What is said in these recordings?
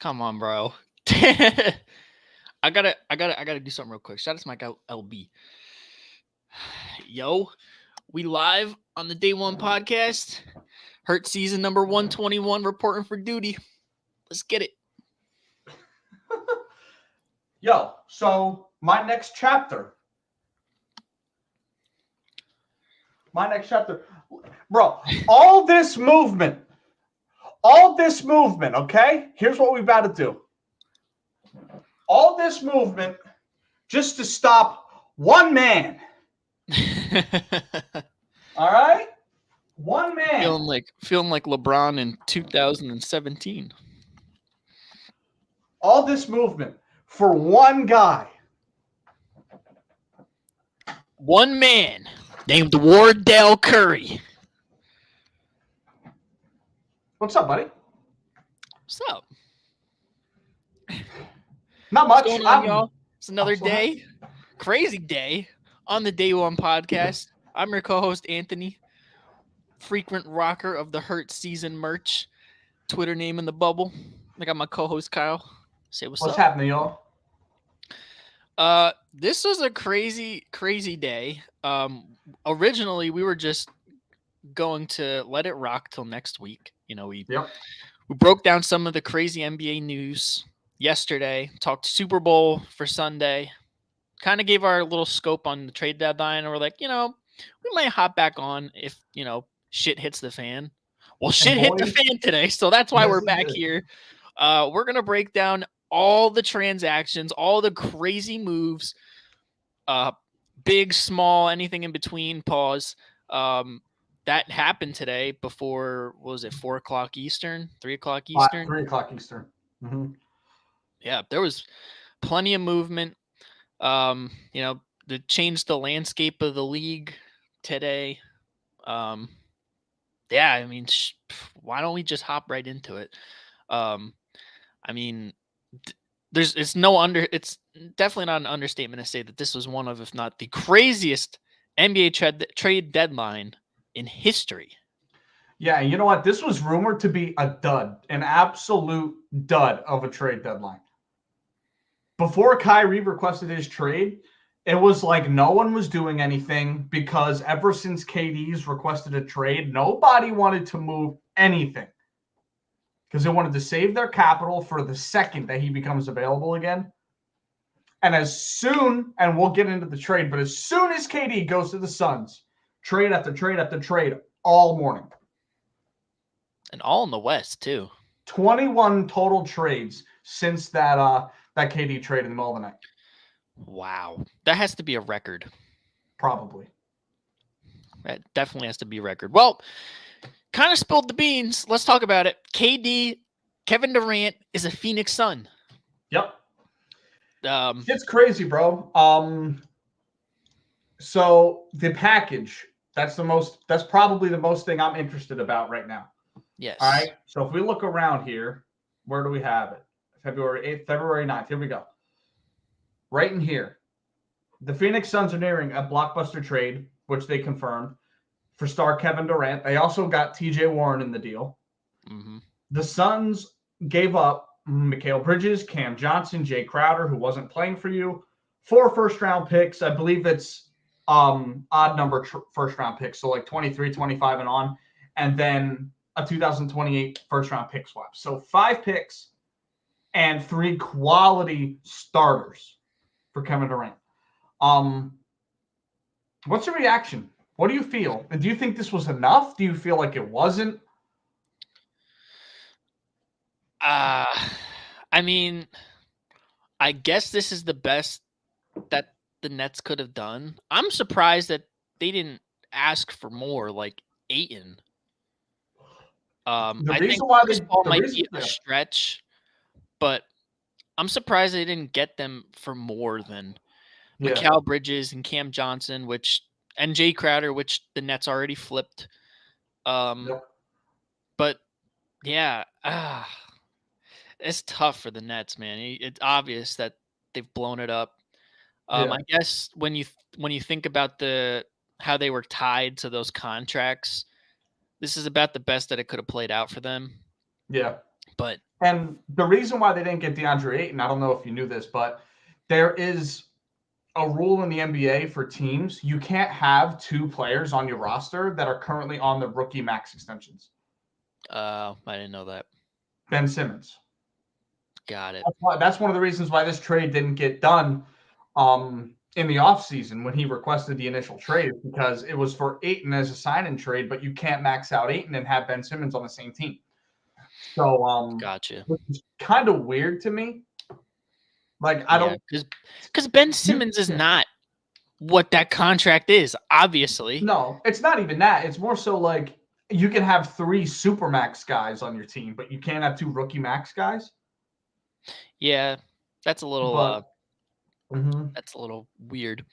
Come on, bro. I gotta do something real quick. Shout out to my guy LB. Yo, we live on the Day One podcast. Hurt season number 121 reporting for duty. Let's get it. Yo, so my next chapter. Bro, all this movement, okay? Here's what we about to do. All this movement just to stop one man. All right? One man. Feeling like LeBron in 2017. All this movement for one guy. One man named Wardell Curry. What's up, buddy? What's up? Not much. What's going on, y'all? It's another day. Crazy day on the Day One podcast. I'm your co-host, Anthony. Frequent rocker of the Hurt Season merch. Twitter name in the bubble. I got my co-host, Kyle. Say what's up. What's happening, y'all? This was a crazy day. Originally, we were just going to let it rock till next week. You know, we broke down some of the crazy NBA news yesterday, talked Super Bowl for Sunday, kind of gave our little scope on the trade deadline, and we're like, we might hop back on if, shit hits the fan. Well, shit hit the fan today, so that's why we're back here. We're going to break down all the transactions, all the crazy moves, big, small, anything in between, pause. That happened today before, what was it, 4 o'clock Eastern, 3 o'clock Eastern? 3 o'clock Eastern. Mm-hmm. Yeah, there was plenty of movement. That changed the landscape of the league today. Why don't we just hop right into it? It's definitely not an understatement to say that this was one of, if not the craziest NBA trade deadline in history. Yeah, you know what? This was rumored to be a dud, an absolute dud of a trade deadline. Before Kyrie requested his trade, it was like no one was doing anything because ever since KD's requested a trade, nobody wanted to move anything because they wanted to save their capital for the second that he becomes available again. And and we'll get into the trade, but as soon as KD goes to the Suns, trade after trade after trade all morning. And all in the West, too. 21 total trades since that KD trade in the middle of the night. Wow. That has to be a record. Probably. That definitely has to be a record. Well, kind of spilled the beans. Let's talk about it. Kevin Durant is a Phoenix Sun. Yep. It's crazy, bro. So the package, that's probably the most thing I'm interested about right now. Yes. All right. So if we look around here, where do we have it? February 8th, February 9th. Here we go. Right in here. The Phoenix Suns are nearing a blockbuster trade, which they confirmed, for star Kevin Durant. They also got TJ Warren in the deal. Mm-hmm. The Suns gave up Mikal Bridges, Cam Johnson, Jay Crowder, who wasn't playing for you, 4 first-round picks. I believe it's odd number first-round picks, so like 23, 25 and on, and then a 2028 first-round pick swap. So 5 picks and 3 quality starters for Kevin Durant. What's your reaction? What do you feel? Do you think this was enough? Do you feel like it wasn't? I guess this is the best that the Nets could have done. I'm surprised that they didn't ask for more, like Ayton. I think Chris Paul might be a stretch, but I'm surprised they didn't get them for more than Mikal Bridges and Cam Johnson, and Jay Crowder, which the Nets already flipped. But yeah, it's tough for the Nets, man. It's obvious that they've blown it up. I guess when you think about how they were tied to those contracts, this is about the best that it could have played out for them. Yeah. But And the reason why they didn't get DeAndre Ayton, I don't know if you knew this, but there is a rule in the NBA for teams. You can't have 2 players on your roster that are currently on the rookie max extensions. I didn't know that. Ben Simmons. Got it. That's one of the reasons why this trade didn't get done in the offseason when he requested the initial trade, because it was for Ayton as a sign-in trade, but you can't max out Ayton and have Ben Simmons on the same team. So gotcha. Which is kind of weird to me. Like, I don't, because Ben Simmons is not what that contract is, obviously. No, it's not even that. It's more so like you can have 3 supermax guys on your team, but you can't have 2 rookie max guys. Yeah, that's a little that's a little weird.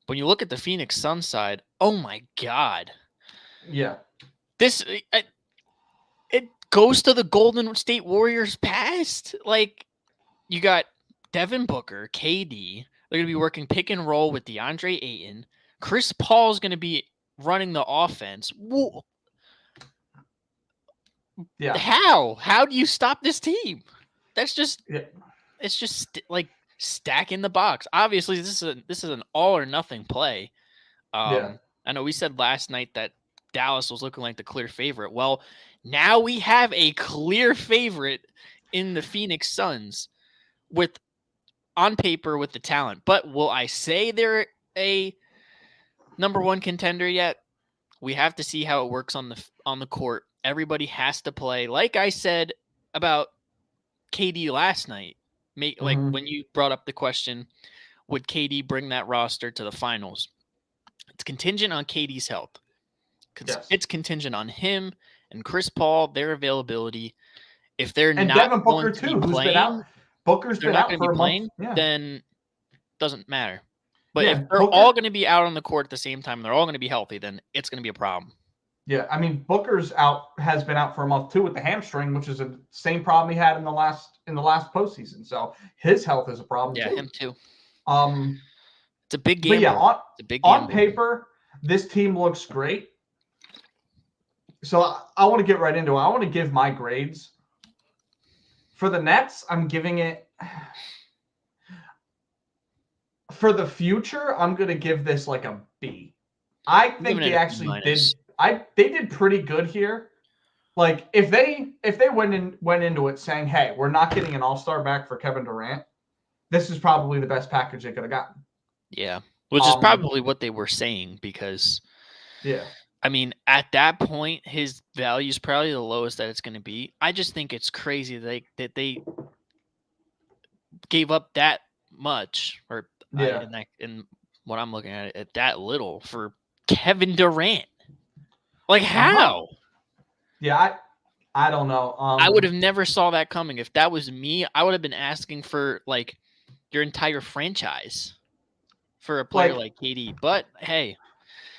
When you look at the Phoenix Suns side, oh my God. Yeah. This it goes to the Golden State Warriors past. Like, you got Devin Booker, KD. They're going to be working pick and roll with DeAndre Ayton. Chris Paul's going to be running the offense. Whoa. Yeah. How do you stop this team? That's just it's just like stacking the box. Obviously, this is an all or nothing play. I know we said last night that Dallas was looking like the clear favorite. Well, now we have a clear favorite in the Phoenix Suns with on paper with the talent. But will I say they're a number 1 contender yet? We have to see how it works on the court. Everybody has to play. Like I said about KD last night, like when you brought up the question, would KD bring that roster to the finals? It's contingent on KD's health. It's contingent on him and Chris Paul, their availability. If they're and not Devin going Booker to too, be who's playing, been out. Booker's they're been not out going for to be a playing, month. then doesn't matter. But if they're Booker, all going to be out on the court at the same time, they're all going to be healthy, then it's going to be a problem. Yeah, I mean, Booker's has been out for a month too with the hamstring, which is the same problem he had in the last postseason. So his health is a problem too. Yeah, him too. It's a big game. But yeah, it's a big on paper, this team looks great. So I want to get right into it. I want to give my grades. For the Nets, I'm giving it. For the future, I'm going to give this like a B. I think they actually did. They did pretty good here. Like if they went into it saying, "Hey, we're not getting an all-star back for Kevin Durant," this is probably the best package they could have gotten. Yeah, which is probably what they were saying, because I mean, at that point, his value is probably the lowest that it's going to be. I just think it's crazy that they gave up that much, or in what I'm looking at that little for Kevin Durant. Like, how? Yeah, I don't know. I would have never saw that coming. If that was me, I would have been asking for like your entire franchise for a player like KD. But hey,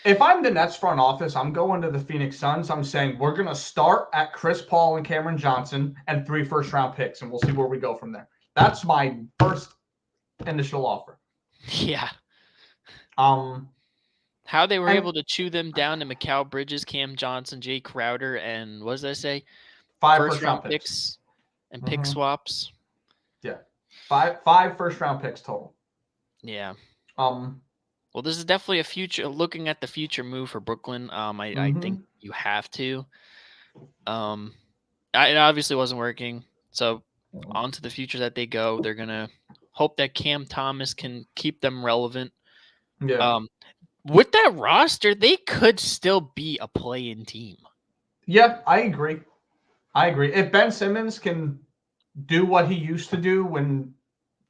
if I'm the Nets front office, I'm going to the Phoenix Suns. I'm saying we're going to start at Chris Paul and Cameron Johnson and 3 first-round picks, and we'll see where we go from there. That's my first initial offer. Yeah. How they were able to chew them down to Mikal Bridges, Cam Johnson, Jay Crowder, and what does that say? 5 first-round picks and pick swaps. Yeah, 5 first-round picks total. Yeah. Well, this is definitely a future. Looking at the future move for Brooklyn, I think you have to. It obviously wasn't working, so on to the future that they go. They're gonna hope that Cam Thomas can keep them relevant. Yeah. With that roster, they could still be a play-in team. Yeah, I agree. If Ben Simmons can do what he used to do when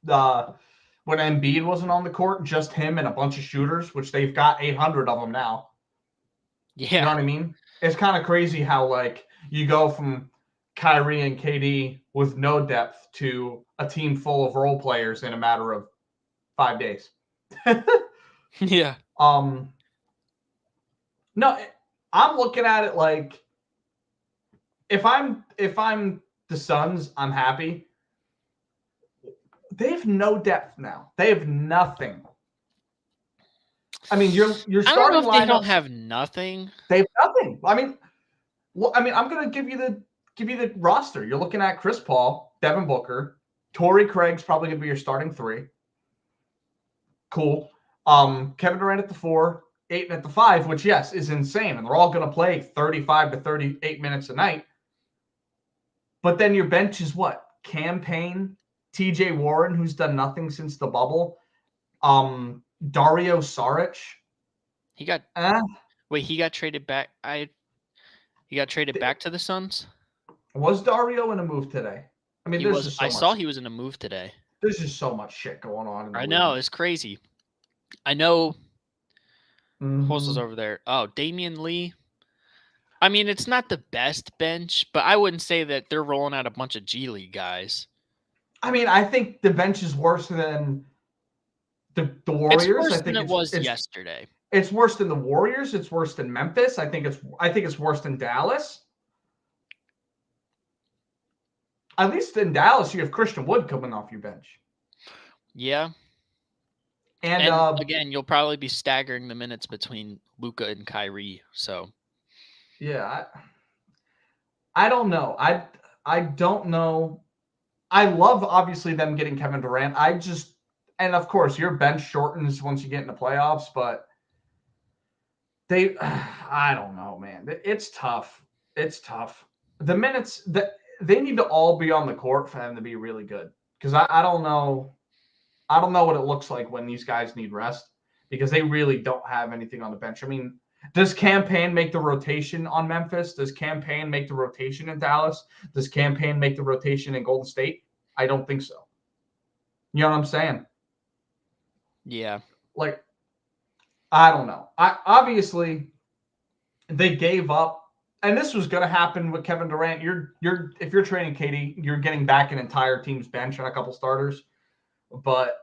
Embiid wasn't on the court, just him and a bunch of shooters, which they've got 800 of them now. Yeah. You know what I mean? It's kind of crazy how like you go from Kyrie and KD with no depth to a team full of role players in a matter of 5 days. Yeah. No, I'm looking at it like if I'm the Suns, I'm happy. They have no depth now. They have nothing. I mean, you're starting I don't know if lineup, they don't have nothing. They have nothing. I mean, I'm going to give you give you the roster. You're looking at Chris Paul, Devin Booker, Torrey Craig's probably going to be your starting 3. Cool. Kevin Durant at the 4, Ayton at the 5, which, yes, is insane. And they're all going to play 35 to 38 minutes a night. But then your bench is what? Cam Payne, TJ Warren, who's done nothing since the bubble. Dario Saric. He got he got traded back. He got traded back to the Suns. Was Dario in a move today? I mean, I saw he was in a move today. There's just so much shit going on. I know, it's crazy. I know. Who else is over there? Oh, Damian Lee. I mean, it's not the best bench, but I wouldn't say that they're rolling out a bunch of G League guys. I mean, I think the bench is worse than the Warriors. It's worse I think than it was yesterday. It's worse than the Warriors. It's worse than Memphis. I think it's worse than Dallas. At least in Dallas, you have Christian Wood coming off your bench. Yeah. And again, you'll probably be staggering the minutes between Luka and Kyrie. So, yeah, I don't know. I don't know. I love obviously them getting Kevin Durant. And of course your bench shortens once you get into playoffs, but I don't know, man. It's tough. It's tough. The minutes that they need to all be on the court for them to be really good. Because I don't know. I don't know what it looks like when these guys need rest because they really don't have anything on the bench. I mean, does Cam Payne make the rotation on Memphis? Does Cam Payne make the rotation in Dallas? Does Cam Payne make the rotation in Golden State? I don't think so. You know what I'm saying? Yeah. Like, I don't know. Obviously, they gave up, and this was going to happen with Kevin Durant. If you're trading KD, you're getting back an entire team's bench and a couple starters. But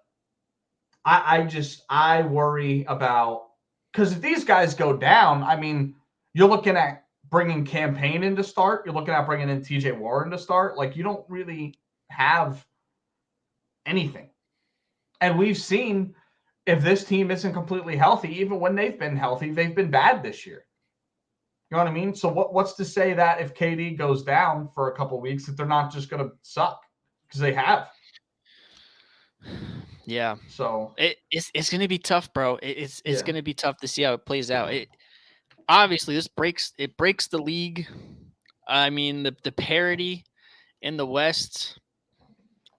I worry about because if these guys go down, I mean, you're looking at bringing Cam Payne in to start. You're looking at bringing in TJ Warren to start. Like, you don't really have anything. And we've seen if this team isn't completely healthy, even when they've been healthy, they've been bad this year. You know what I mean? So what's to say that if KD goes down for a couple of weeks, that they're not just going to suck because they have. Yeah. So it's going to be tough, bro. It's going to be tough to see how it plays out. Obviously this breaks the league. I mean, the parity in the West.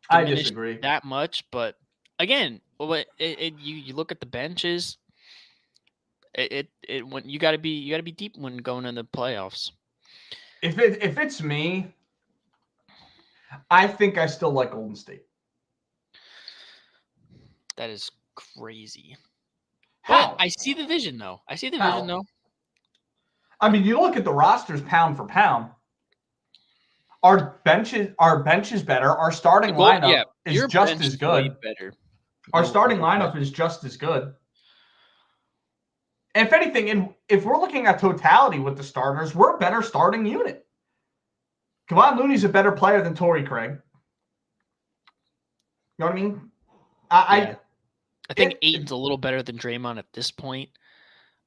I disagree that much, but again, you look at the benches. When you got to be deep when going in the playoffs. If it's me, I think I still like Golden State. That is crazy. How? But I see the vision though. I mean, you look at the rosters pound for pound. Our bench is better. Our starting lineup is just as good. Better. Our starting lineup is just as good. If anything, if we're looking at totality with the starters, we're a better starting unit. Kevon Looney's a better player than Torrey Craig. You know what I mean? I think Ayton's a little better than Draymond at this point.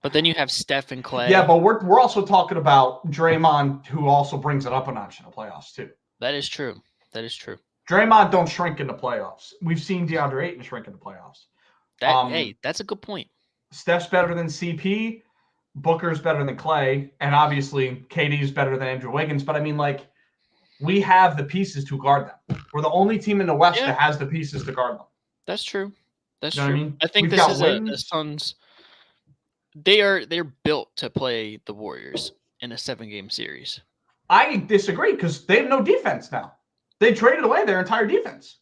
But then you have Steph and Clay. Yeah, but we're also talking about Draymond, who also brings it up a notch in the playoffs, too. That is true. Draymond don't shrink in the playoffs. We've seen DeAndre Ayton shrink in the playoffs. Hey, that's a good point. Steph's better than CP. Booker's better than Clay. And obviously, KD's better than Andrew Wiggins. But, I mean, like, we have the pieces to guard them. We're the only team in the West that has the pieces to guard them. That's true. That's true. I mean? I think this is a Suns. They're built to play the Warriors in a 7-game series. I disagree because they have no defense now. They traded away their entire defense.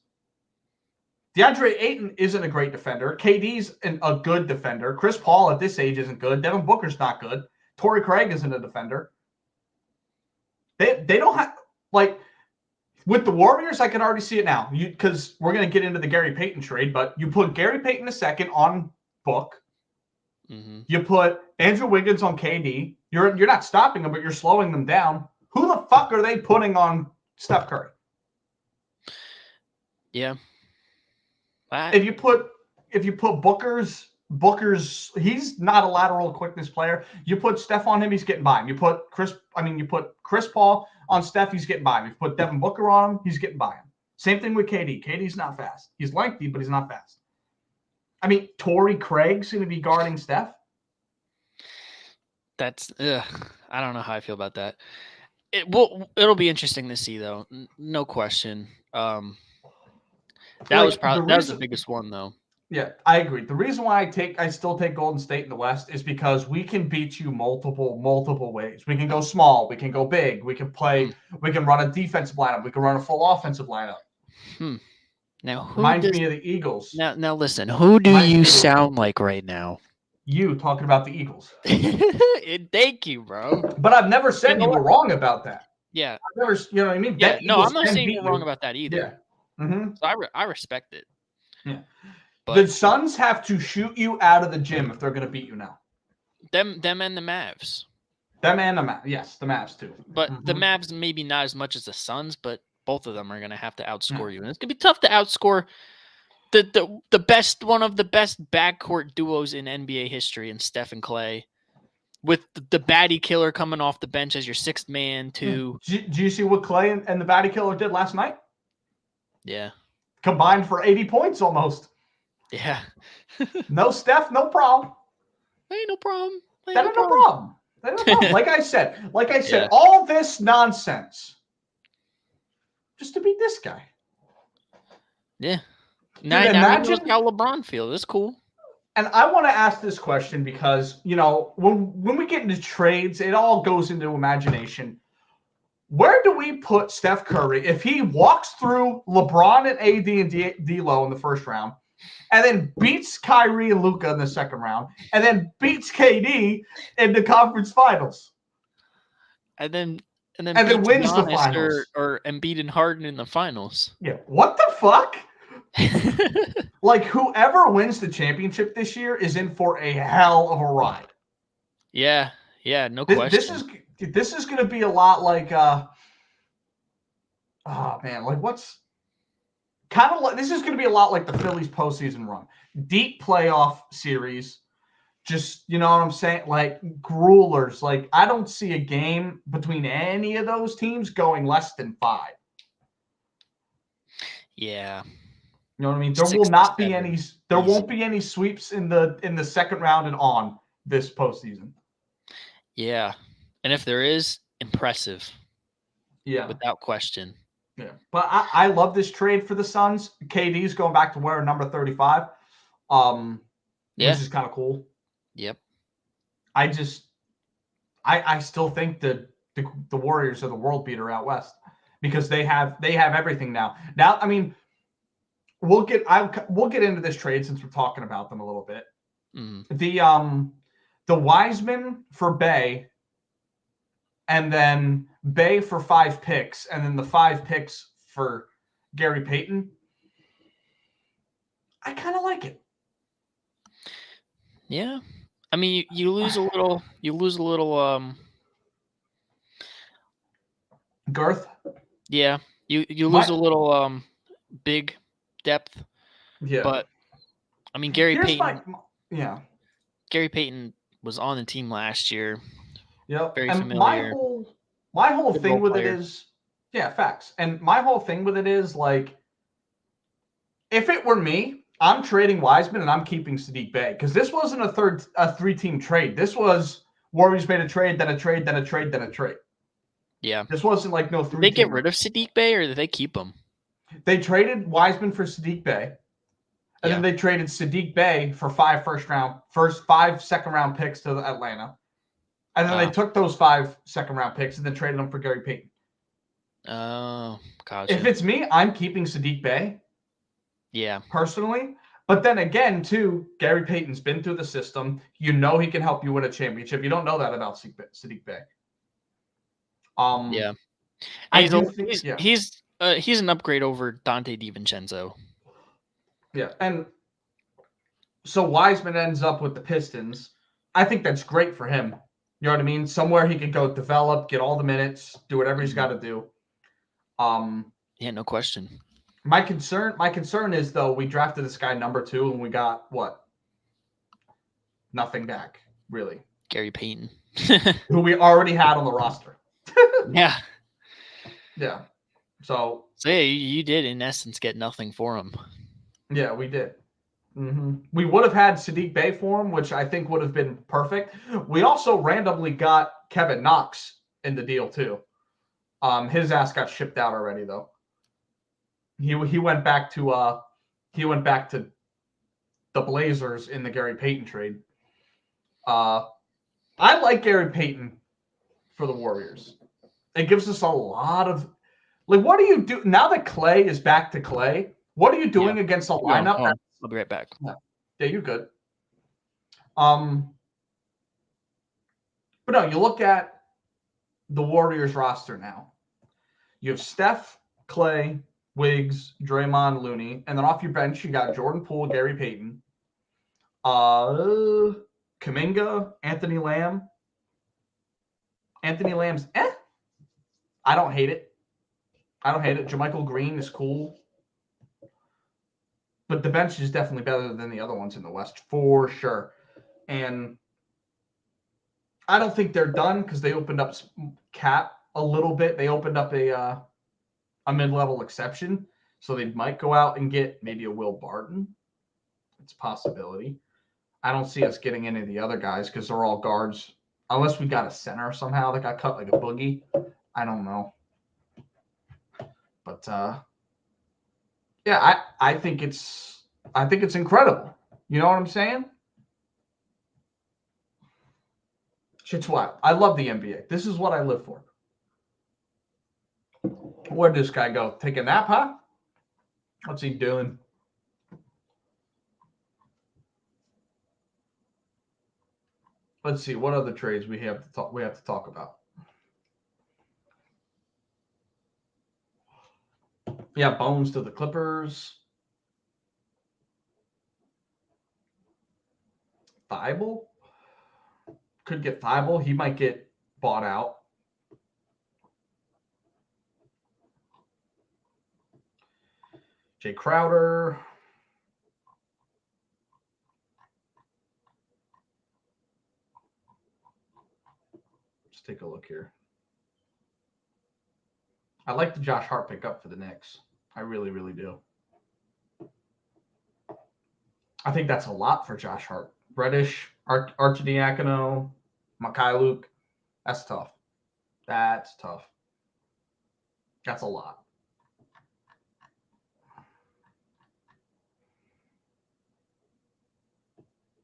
DeAndre Ayton isn't a great defender. KD's a good defender. Chris Paul at this age isn't good. Devin Booker's not good. Torrey Craig isn't a defender. They don't have like with the Warriors. I can already see it now because we're going to get into the Gary Payton trade. But you put Gary Payton a second on Book. Mm-hmm. You put Andrew Wiggins on KD. You're not stopping them, but you're slowing them down. Who the fuck are they putting on Steph Curry? Yeah. If you put Booker's he's not a lateral quickness player. You put Steph on him, he's getting by him. You put Chris Paul on Steph, he's getting by him. You put Devin Booker on him, he's getting by him. Same thing with KD. KD's not fast. He's lengthy, but he's not fast. I mean, Torrey Craig's going to be guarding Steph. That's I don't know how I feel about that. It'll be interesting to see though. No question. That was the biggest one though. Yeah, I agree. The reason why I still take Golden State in the West is because we can beat you multiple ways. We can go small, we can go big, we can play, we can run a defensive lineup, we can run a full offensive lineup. Now, reminds me of the Eagles. Now listen, who do you sound like right now? You talking about the Eagles. Thank you, bro. But I've never said you were wrong about that. Yeah. I've never, you know what I mean? Yeah, no, I'm not saying you're wrong about that either. Yeah. Mm-hmm. So I respect it. Yeah. But the Suns have to shoot you out of the gym if they're going to beat you now. Them and the Mavs. Yes, the Mavs too. But the Mavs maybe not as much as the Suns, but both of them are going to have to outscore you. And it's going to be tough to outscore the best, one of the best backcourt duos in NBA history in Steph and Clay, with the baddie killer coming off the bench as your sixth man too. Do you see what Clay and the baddie killer did last night? Yeah. Combined for 80 points almost. Yeah. No Steph, no problem. Ain't no problem. That ain't no problem. Like I said, all this nonsense just to beat this guy. Yeah. Now he knows how LeBron feels. It's cool. And I want to ask this question because, you know, when we get into trades, it all goes into imagination. Where do we put Steph Curry if he walks through LeBron and AD and D'Lo in the first round, and then beats Kyrie and Luka in the second round, and then beats KD in the conference finals, and then wins the finals, or Embiid and Harden in the finals? Yeah, what the fuck? Like, whoever wins the championship this year is in for a hell of a ride. Yeah, no question. This is going to be a lot like, this is going to be a lot like the Phillies postseason run. Deep playoff series, just, you know what I'm saying? Like, gruelers. Like, I don't see a game between any of those teams going less than 5. Yeah. You know what I mean? There will not be any. There won't be any sweeps in the second round and on this postseason. Yeah, and if there is, impressive. Yeah, without question. Yeah, but I love this trade for the Suns. KD's going back to wear number 35, which is kind of cool. Yep. I still think that the Warriors are the world beater out west because they have everything now. Now, I mean. We'll get into this trade since we're talking about them a little bit. The Wiseman for Bey, and then Bey for 5 picks, and then the 5 picks for Gary Payton. I kind of like it. Yeah, I mean you lose a little. You lose a little. Girth. Yeah, you lose a little big depth. Yeah, but I mean Gary Payton. Gary Payton was on the team last year. Yep. Very and familiar. My whole thing with it is, facts. And my whole thing with it is, like, if it were me, I'm trading Wiseman and I'm keeping Saddiq Bey, because this wasn't a 3-team trade. This was Warriors made a trade, then a trade, then a trade, then a trade. Yeah. This wasn't like no 3. Did they get rid of Saddiq Bey or did they keep him? They traded Wiseman for Saddiq Bey, and then they traded Saddiq Bey for 5 second-round picks to Atlanta, and then they took those 5 second-round picks and then traded them for Gary Payton. Oh, gotcha. If it's me, I'm keeping Saddiq Bey. Yeah, personally. But then again, too, Gary Payton's been through the system. You know he can help you win a championship. You don't know that about Saddiq Bey. Yeah, he's an upgrade over Dante DiVincenzo. Yeah, and so Wiseman ends up with the Pistons. I think that's great for him. You know what I mean? Somewhere he can go develop, get all the minutes, do whatever he's got to do. Yeah, no question. My concern is, though, we drafted this guy number 2 and we got what? nothing back, really. Gary Payton. Who we already had on the roster. Yeah. Yeah. So yeah, you did in essence get nothing for him. Yeah, we did. We would have had Sadiq Bey for him, which I think would have been perfect. We also randomly got Kevin Knox in the deal too. His ass got shipped out already though. He went back to the Blazers in the Gary Payton trade. I like Gary Payton for the Warriors. It gives us a lot of what do you do now that Clay is back to Clay? What are you doing against a lineup? I'll be right back. Yeah, you're good. But no, you look at the Warriors roster now. You have Steph, Clay, Wiggs, Draymond, Looney, and then off your bench you got Jordan Poole, Gary Payton, Kuminga, Anthony Lamb. Anthony Lamb's I don't hate it. JaMychal Green is cool. But the bench is definitely better than the other ones in the West, for sure. And I don't think they're done because they opened up cap a little bit. They opened up a mid-level exception. So they might go out and get maybe a Will Barton. It's a possibility. I don't see us getting any of the other guys because they're all guards. Unless we got a center somehow that got cut like a boogie. I don't know. But yeah, I think it's incredible. You know what I'm saying? Shit's wild. I love the NBA. This is what I live for. Where'd this guy go? Take a nap, huh? What's he doing? Let's see what other trades we have to talk about. Yeah, Bones to the Clippers. Thibault? Could get Thibault. He might get bought out. Jay Crowder. Let's take a look here. I like the Josh Hart pickup for the Knicks. I really, really do. I think that's a lot for Josh Hart. Reddish, Arcidiacono, Mikhailuk. That's tough. That's tough. That's a lot.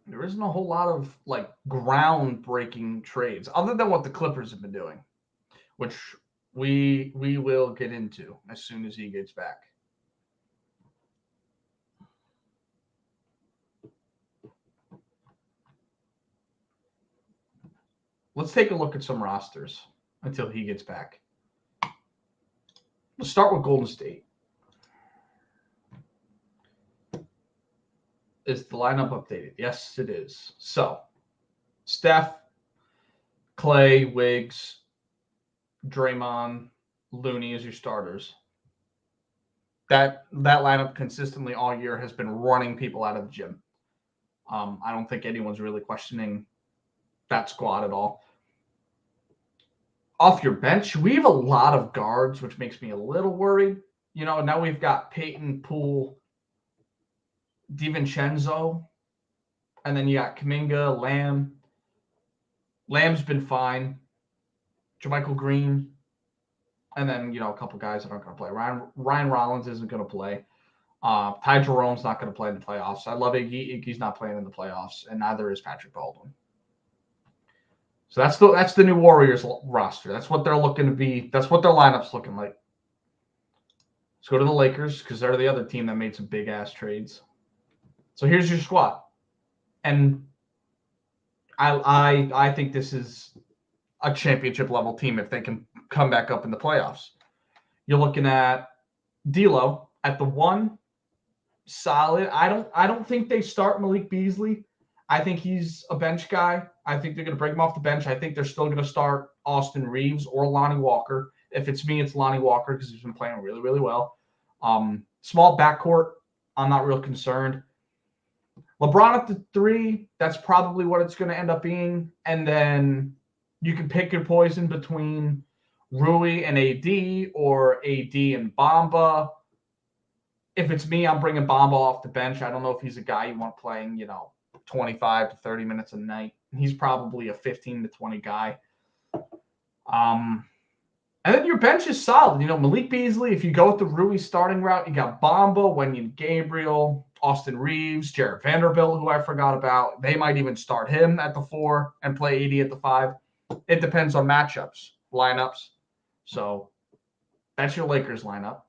There isn't a whole lot of groundbreaking trades other than what the Clippers have been doing, which we will get into as soon as he gets back. Let's take a look at some rosters until he gets back. Let's start with Golden State. Is the lineup updated? Yes, it is. So, Steph, Clay, Wiggs, Draymond, Looney as your starters. That lineup consistently all year has been running people out of the gym. I don't think anyone's really questioning that squad at all. Off your bench, we have a lot of guards, which makes me a little worried. You know, now we've got Payton, Poole, DiVincenzo, and then you got Kuminga, Lamb. Lamb's been fine. JaMychal Green, and then, you know, a couple guys that aren't going to play. Ryan Rollins isn't going to play. Ty Jerome's not going to play in the playoffs. I love Iggy. Iggy's not playing in the playoffs, and neither is Patrick Baldwin. So that's the new Warriors roster. That's what they're looking to be. That's what their lineup's looking like. Let's go to the Lakers because they're the other team that made some big ass trades. So here's your squad, and I think this is a championship level team if they can come back up in the playoffs. You're looking at D'Lo at the 1, solid. I don't think they start Malik Beasley. I think he's a bench guy. I think they're going to bring him off the bench. I think they're still going to start Austin Reeves or Lonnie Walker. If it's me, it's Lonnie Walker because he's been playing really, really well. Small backcourt. I'm not real concerned. LeBron at the 3, that's probably what it's going to end up being. And then you can pick your poison between Rui and AD or AD and Bamba. If it's me, I'm bringing Bamba off the bench. I don't know if he's a guy you want playing, 25 to 30 minutes a night. He's probably a 15 to 20 guy. And then your bench is solid. Malik Beasley, if you go with the Rui starting route, you got Bamba, Wenyen Gabriel, Austin Reeves, Jarred Vanderbilt, who I forgot about. They might even start him at the 4 and play AD at the 5. It depends on matchups, lineups. So that's your Lakers lineup.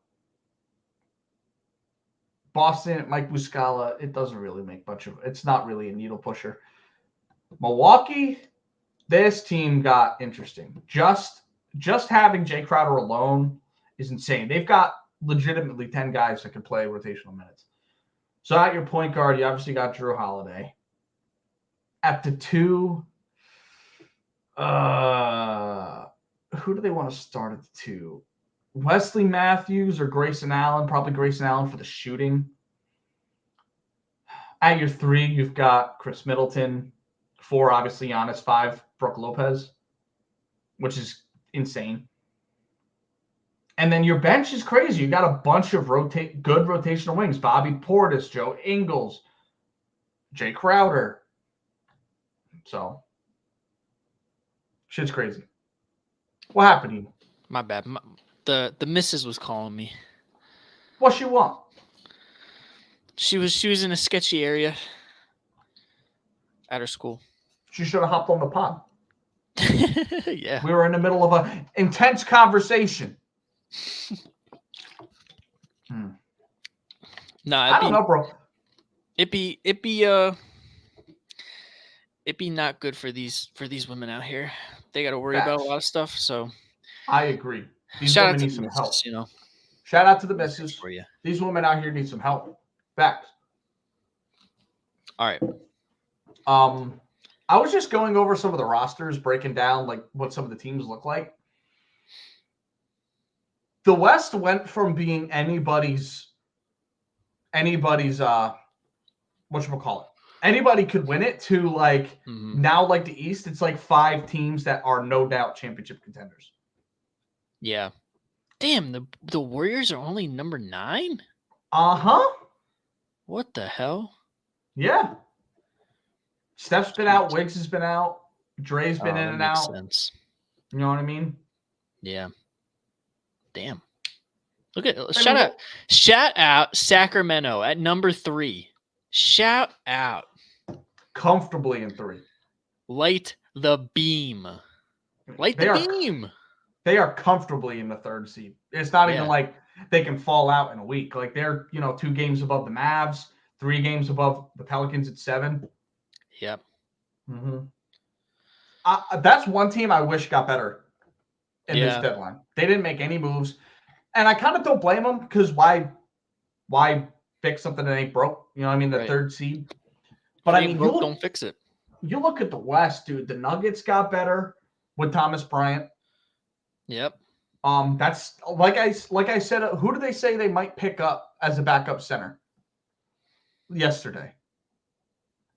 Boston, Mike Muscala, it doesn't really make much of it. It's not really a needle pusher. Milwaukee, this team got interesting. Just having Jay Crowder alone is insane. They've got legitimately 10 guys that can play rotational minutes. So at your point guard, you obviously got Jrue Holiday. At the 2, who do they want to start at the 2? Wesley Matthews or Grayson Allen? Probably Grayson Allen for the shooting. At your 3, you've got Chris Middleton. 4, obviously Giannis. 5, Brook Lopez, which is insane. And then your bench is crazy. You got a bunch of good rotational wings. Bobby Portis, Joe Ingles, Jay Crowder. So, shit's crazy. What happened to you? My bad. The missus was calling me. What she want? She was in a sketchy area at her school. She should have hopped on the pod. Yeah. We were in the middle of an intense conversation. No, I don't know, bro. It'd be not good for these women out here. They got to worry about a lot of stuff. So I agree. These shout women out to need some help. Shout out to the missus. For you. These women out here need some help. Facts. All right. I was just going over some of the rosters, breaking down like what some of the teams look like. The West went from being anybody's whatchamacallit. Anybody could win it to like now like the East, it's like 5 teams that are no doubt championship contenders. Yeah. Damn, the Warriors are only number 9? Uh-huh. What the hell? Yeah. Steph's been out, Wiggs has been out, Dre's been in and out. Sense. You know what I mean? Yeah. Damn. Look at shout out Sacramento at number 3. Shout out. Comfortably in 3. Light the beam. Beam. They are comfortably in the 3rd seed. It's not even like they can fall out in a week. Like they're, 2 games above the Mavs, 3 games above the Pelicans at 7. Yep. Mm-hmm. That's one team I wish got better in this deadline. They didn't make any moves. And I kind of don't blame them because why fix something that ain't broke? You know what I mean? The 3rd seed. But I mean, don't fix it. You look at the West, dude. The Nuggets got better with Thomas Bryant. Yep. That's like I said. Who do they say they might pick up as a backup center? Yesterday,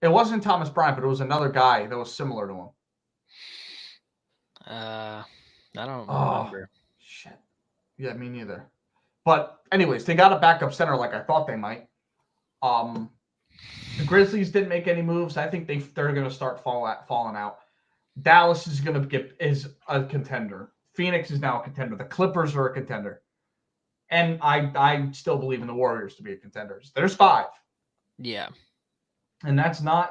it wasn't Thomas Bryant, but it was another guy that was similar to him. I don't remember. Shit. Yeah, me neither. But anyways, they got a backup center like I thought they might. The Grizzlies didn't make any moves. I think they're going to start falling out. Dallas is a contender. Phoenix is now a contender. The Clippers are a contender. And I still believe in the Warriors to be a contender. There's 5. Yeah. And that's not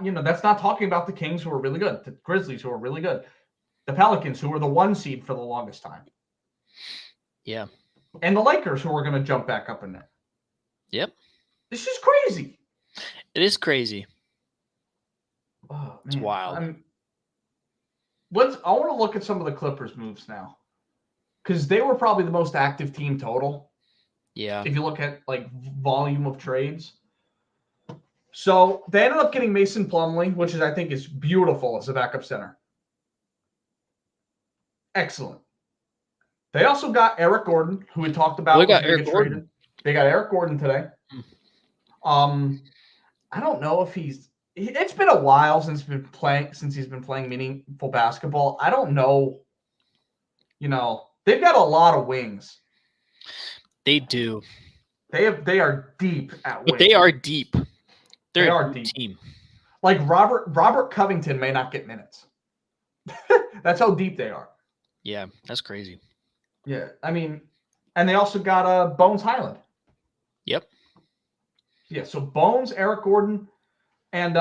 talking about the Kings who are really good, the Grizzlies who are really good, the Pelicans who were the 1 seed for the longest time. Yeah. And the Lakers who are going to jump back up in there. Yep. This is crazy. It is crazy. Oh, man. It's wild. I want to look at some of the Clippers moves now. Because they were probably the most active team total. Yeah. If you look at like volume of trades. So they ended up getting Mason Plumlee, which I think is beautiful as a backup center. Excellent. They also got Eric Gordon, who we talked about. They got Eric Gordon. They got Eric Gordon today. I don't know if he's it's been a while since he's been playing meaningful basketball. I don't know. They've got a lot of wings. They do. They are deep at wing. But they are deep. They They're are a deep deep. team. Like Robert Covington may not get minutes. That's how deep they are. Yeah, that's crazy. Yeah, I mean, and they also got Bones Highland. Yep. Yeah, so Bones, Eric Gordon, and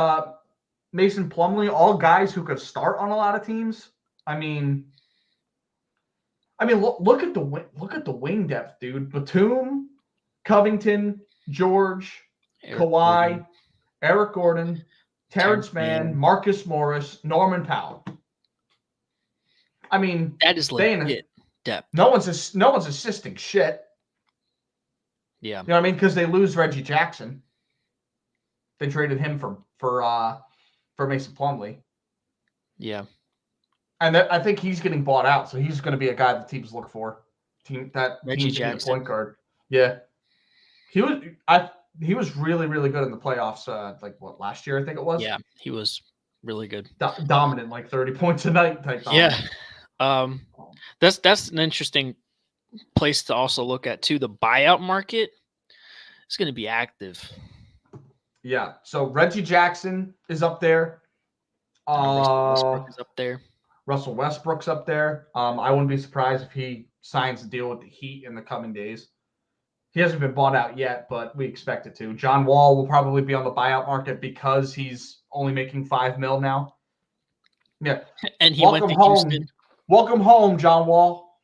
Mason Plumlee, all guys who could start on a lot of teams. I mean, look at the wing depth, dude. Batum, Covington, George, Kawhi, Eric Gordon, Terrence Mann, Marcus Morris, Norman Powell. I mean, that is legit depth. No one's assisting shit. Yeah. You know what I mean? Because they lose Reggie Jackson. They traded him for Mason Plumlee. Yeah. And I think he's getting bought out, so he's going to be a guy the teams look for. Reggie Jackson, point guard. Yeah, he was really, really good in the playoffs. Last year I think it was. Yeah, he was really good, dominant, like 30 points a night type. Yeah, that's an interesting place to also look at too. The buyout market is going to be active. Yeah, so Reggie Jackson is up there. Russell Westbrook is up there. Russell Westbrook's up there. I wouldn't be surprised if he signs a deal with the Heat in the coming days. He hasn't been bought out yet, but we expect it to. John Wall will probably be on the buyout market because he's only making $5 million now. Yeah, and he went to Houston. Welcome home, John Wall.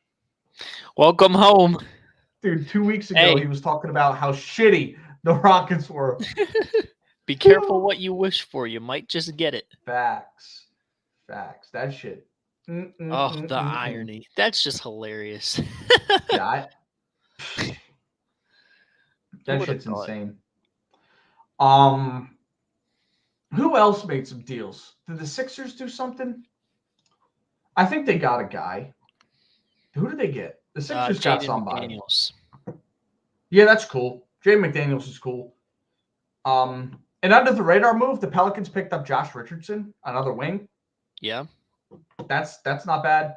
Welcome home, dude. 2 weeks ago, he was talking about how shitty the Rockets were. Be careful what you wish for; you might just get it. Facts. That shit. The irony. That's just hilarious. Yeah. That shit's insane. Who else made some deals? Did the Sixers do something? I think they got a guy. Who did they get? The Sixers got somebody. McDaniels. Yeah, that's cool. Jaden McDaniels is cool. And under the radar move, the Pelicans picked up Josh Richardson, another wing. Yeah. That's not bad.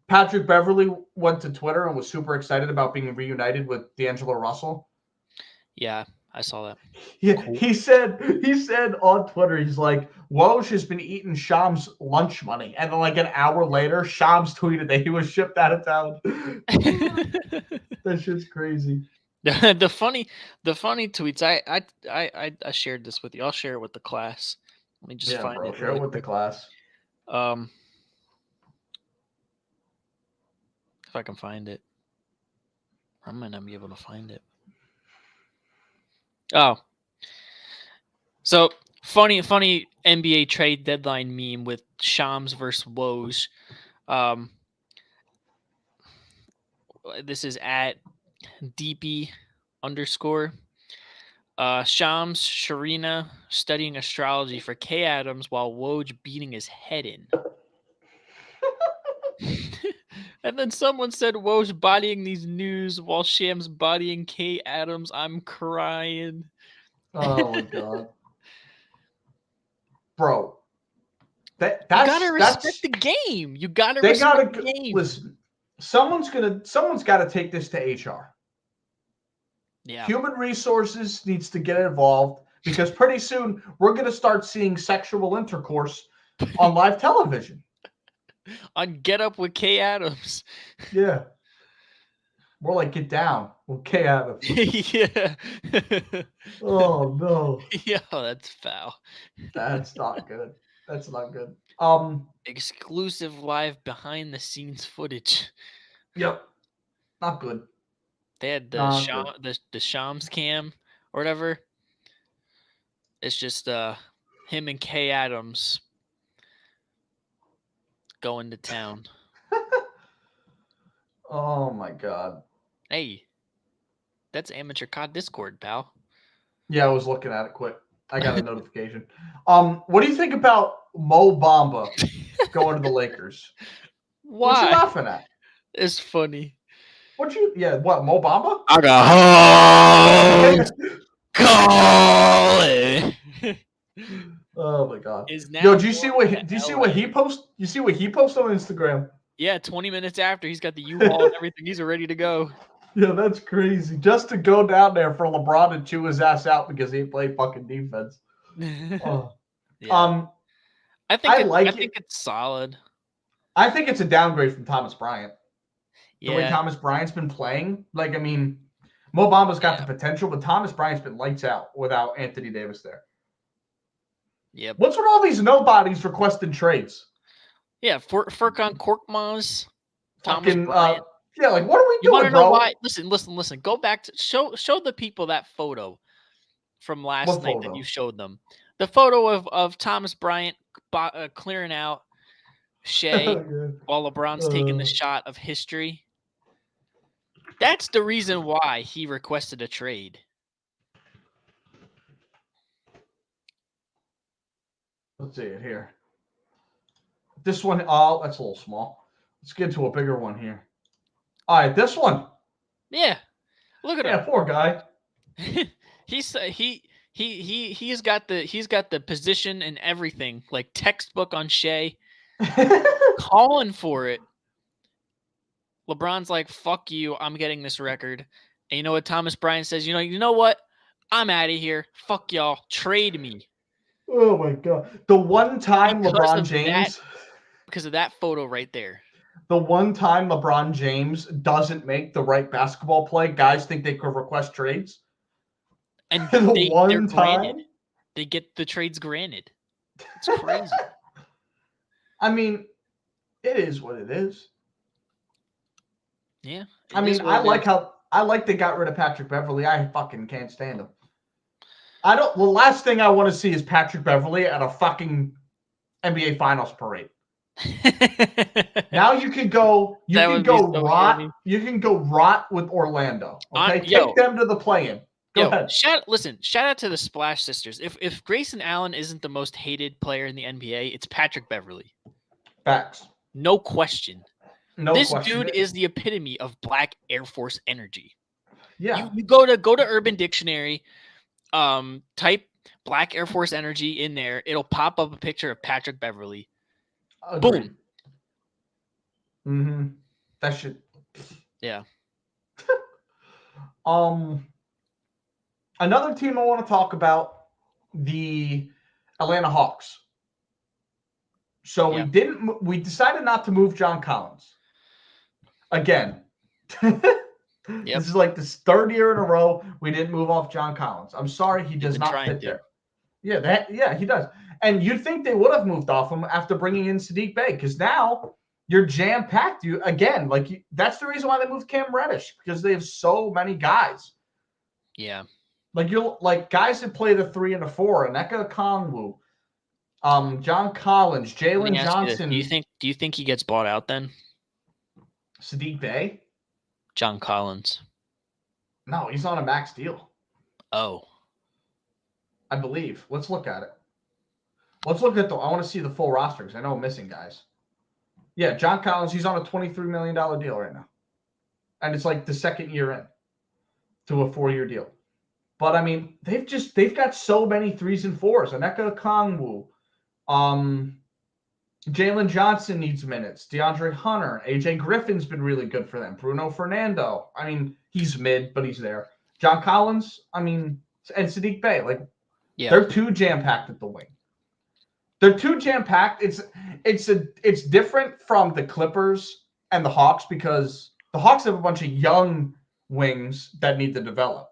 Patrick Beverley went to Twitter and was super excited about being reunited with D'Angelo Russell. Yeah, I saw that. Yeah, cool. He said on Twitter, he's like, Woj has been eating Shams' lunch money. And then like an hour later, Shams tweeted that he was shipped out of town. That shit's crazy. The funny tweets. I shared this with you. I'll share it with the class. Let me just find it. Share it with the class. If I can find it, I might not be able to find it. Oh, so funny NBA trade deadline meme with Shams versus Woj. This is at DP_. Shams Sharina studying astrology for Kay Adams while Woj beating his head in. And then someone said Woj bodying these news while Shams bodying Kay Adams. I'm crying. Oh my god. Bro. You gotta respect the game. You gotta respect the game. Listen, someone's gotta take this to HR. Yeah. Human resources needs to get involved because pretty soon we're gonna start seeing sexual intercourse on live television. On Get Up with Kay Adams. Yeah. More like Get Down with Kay Adams. Yeah. Oh no. Yeah, that's foul. That's not good. That's not good. Exclusive live behind the scenes footage. Yep. Not good. They had the Shams cam or whatever. It's just him and Kay Adams going to town. Oh my god. Hey, that's Amateur COD Discord, pal. Yeah, I was looking at it quick. I got a notification. What do you think about Mo Bamba going to the Lakers? Why? What you laughing at? It's funny. Mo Bamba? I got call it. Oh my god. is now. Yo, do you see what LA. he post? You see what he posted on Instagram? Yeah, 20 minutes after he's got the U-Haul and everything, he's ready to go. Yeah, that's crazy. Just to go down there for LeBron to chew his ass out because he played fucking defense. Oh. Yeah. I think it's solid. I think it's a downgrade from Thomas Bryant. The way Yeah. Thomas Bryant's been playing, like, I mean, Mo Bamba's got the potential, but Thomas Bryant's been lights out without Anthony Davis there. Yep. What's with all these nobodies requesting trades? Yeah, Furkan Korkmaz, Thomas Fucking, Bryant. yeah, like, what are we You want doing, to know bro? why? Listen. Go back to show the people that photo from last night that you showed them. The photo of Thomas Bryant clearing out Shea while LeBron's taking the shot of history. That's the reason why he requested a trade. Let's see it here. This one, oh, that's a little small. Let's get to a bigger one here. All right, this one. Yeah, look at him. Yeah, poor guy. He's got the position and everything, like textbook on Shea, calling for it. LeBron's like, "Fuck you! I'm getting this record." And you know what Thomas Bryant says? You know what? I'm out of here. Fuck y'all. Trade me. Oh my god! The one time LeBron James, because of that photo right there. The one time LeBron James doesn't make the right basketball play, guys think they could request trades. And they're granted. They get the trades granted. It's crazy. I mean, it is what it is. Yeah. I mean, I like they got rid of Patrick Beverley. I fucking can't stand him. The last thing I want to see is Patrick Beverley at a fucking NBA Finals parade. Now you can go rot with Orlando. Okay, take them to the play-in. Go ahead. Shout out to the Splash Sisters. If Grayson Allen isn't the most hated player in the NBA, it's Patrick Beverley. Facts. No question. This dude is the epitome of Black Air Force energy. Yeah. You go to Urban Dictionary, type Black Air Force energy in there. It'll pop up a picture of Patrick Beverley. Agreed. Boom. That should. Yeah. Another team I want to talk about, the Atlanta Hawks. So we decided not to move John Collins. Again. This is like this third year in a row we didn't move off John Collins. I'm sorry, he does not fit there. Yeah, he does. And you'd think they would have moved off him after bringing in Saddiq Bey, because now you're jam-packed. That's the reason why they moved Cam Reddish, because they have so many guys. Yeah. Like guys that play the 3 and the 4, Onyeka Okongwu, John Collins, Jalen Johnson. Do you think he gets bought out then? Saddiq Bey? John Collins. No, he's on a max deal. Oh. I believe. Let's look at it. I want to see the full roster because I know I'm missing guys. Yeah, John Collins, he's on a $23 million deal right now. And it's like the second year in to a 4-year deal. But I mean, they've got so many 3s and 4s. Onyeka Okongwu. Jalen Johnson needs minutes. DeAndre Hunter. AJ Griffin's been really good for them. Bruno Fernando. I mean, he's mid, but he's there. John Collins, and Saddiq Bey. They're too jam-packed at the wing. They're too jam-packed. It's different from the Clippers and the Hawks because the Hawks have a bunch of young wings that need to develop.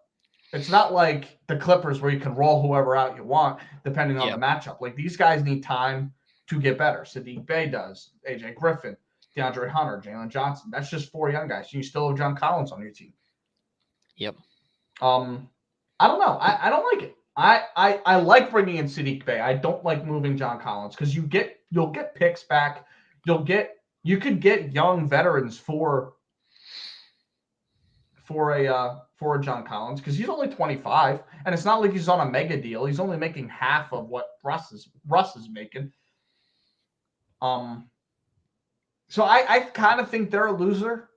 It's not like the Clippers where you can roll whoever out you want depending on the matchup. Like, these guys need time to get better. Saddiq Bey does. AJ Griffin, DeAndre Hunter, Jalen Johnson. That's just 4 young guys. You still have John Collins on your team. Yep. I don't know. I don't like it. I like bringing in Saddiq Bey. I don't like moving John Collins because you'll get picks back. You could get young veterans for a John Collins because he's only 25 and it's not like he's on a mega deal. He's only making half of what Russ is making. So I kind of think they're a loser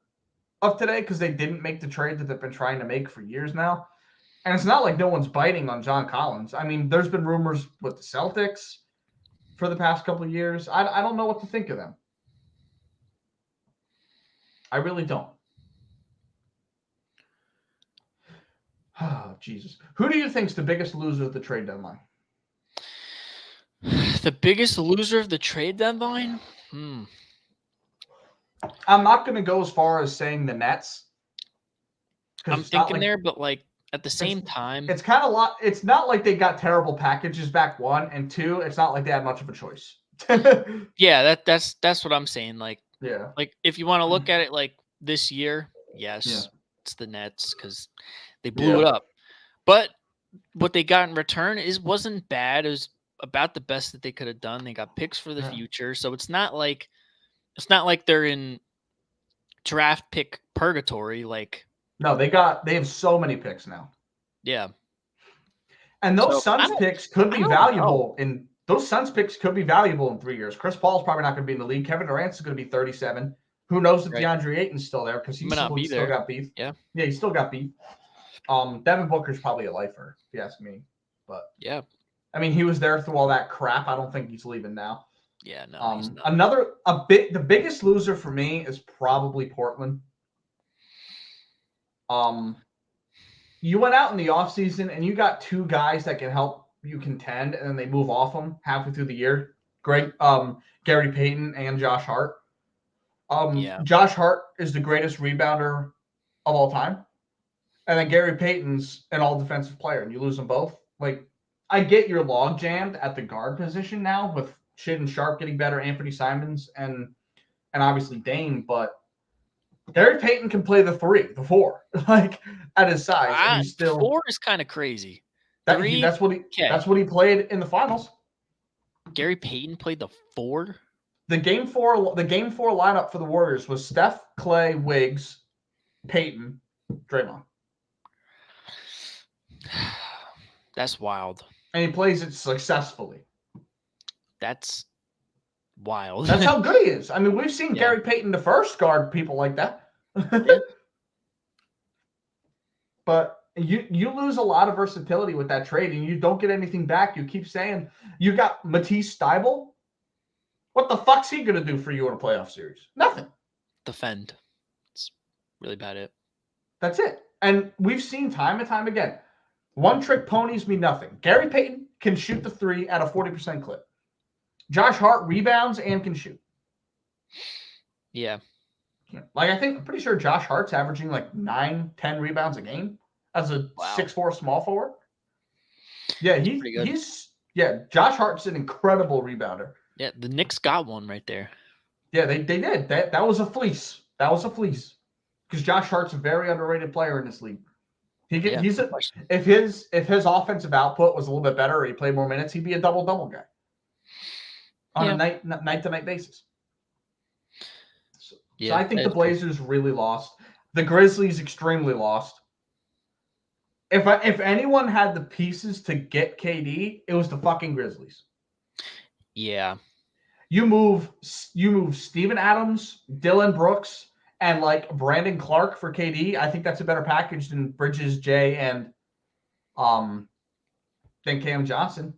of today because they didn't make the trade that they've been trying to make for years now. And it's not like no one's biting on John Collins. I mean, there's been rumors with the Celtics for the past couple of years. I don't know what to think of them. I really don't. Oh, Jesus. Who do you think's the biggest loser of the trade deadline? The biggest loser of the trade deadline? I'm not going to go as far as saying the Nets. I'm thinking there, but like at the same time, it's kind of it's not like they got terrible packages back, one, and two, it's not like they had much of a choice. Yeah, that's what I'm saying. Like, yeah, like if you want to look at it like this year, yes, it's the Nets because they blew it up. But what they got in return wasn't bad. It was about the best that they could have done. They got picks for the future, so it's not like they're in draft pick purgatory. Like, no, they have so many picks now. Yeah, and those Suns picks could be valuable in. Those Suns picks could be valuable in 3 years. Chris Paul's probably not going to be in the league. Kevin Durant's going to be 37. Who knows if DeAndre Ayton's still there because he's still got beef. Yeah, he's still got beef. Devin Booker's probably a lifer, if you ask me. But yeah, I mean, he was there through all that crap. I don't think he's leaving now. Yeah, no. He's not. The biggest loser for me is probably Portland. You went out in the offseason and you got two guys that can help you contend, and then they move off them halfway through the year. Gary Payton and Josh Hart. Josh Hart is the greatest rebounder of all time. And then Gary Payton's an all-defensive player, and you lose them both. Like, I get you're log jammed at the guard position now with Shaedon Sharpe getting better, Anthony Simons, and obviously Dame, but Gary Payton can play the 4, like at his size. And he's still 4 is kind of crazy. That's what he played in the finals. Gary Payton played the 4. The game 4 lineup for the Warriors was Steph, Clay, Wiggs, Payton, Draymond. That's wild. And he plays it successfully. That's wild. That's how good he is. I mean, we've seen Gary Payton the first guard people like that. But you lose a lot of versatility with that trade, and you don't get anything back. You keep saying you got Matisse Thybulle. What the fuck's he going to do for you in a playoff series? Nothing. Defend. It's really about it. That's it. And we've seen time and time again, one-trick ponies mean nothing. Gary Payton can shoot the 3 at a 40% clip. Josh Hart rebounds and can shoot. Yeah. Like, I'm pretty sure Josh Hart's averaging like 9-10 rebounds a game as a 6'4" small forward. Yeah, Josh Hart's an incredible rebounder. Yeah, the Knicks got one right there. Yeah, they did. That was a fleece. Because Josh Hart's a very underrated player in this league. If his offensive output was a little bit better or he played more minutes, he'd be a double-double guy on a night-to-night basis. So I think the Blazers really lost. The Grizzlies extremely lost. If anyone had the pieces to get KD, it was the fucking Grizzlies. Yeah. You move Steven Adams, Dylan Brooks, and like Brandon Clark for KD. I think that's a better package than Bridges, Jay, and than Cam Johnson.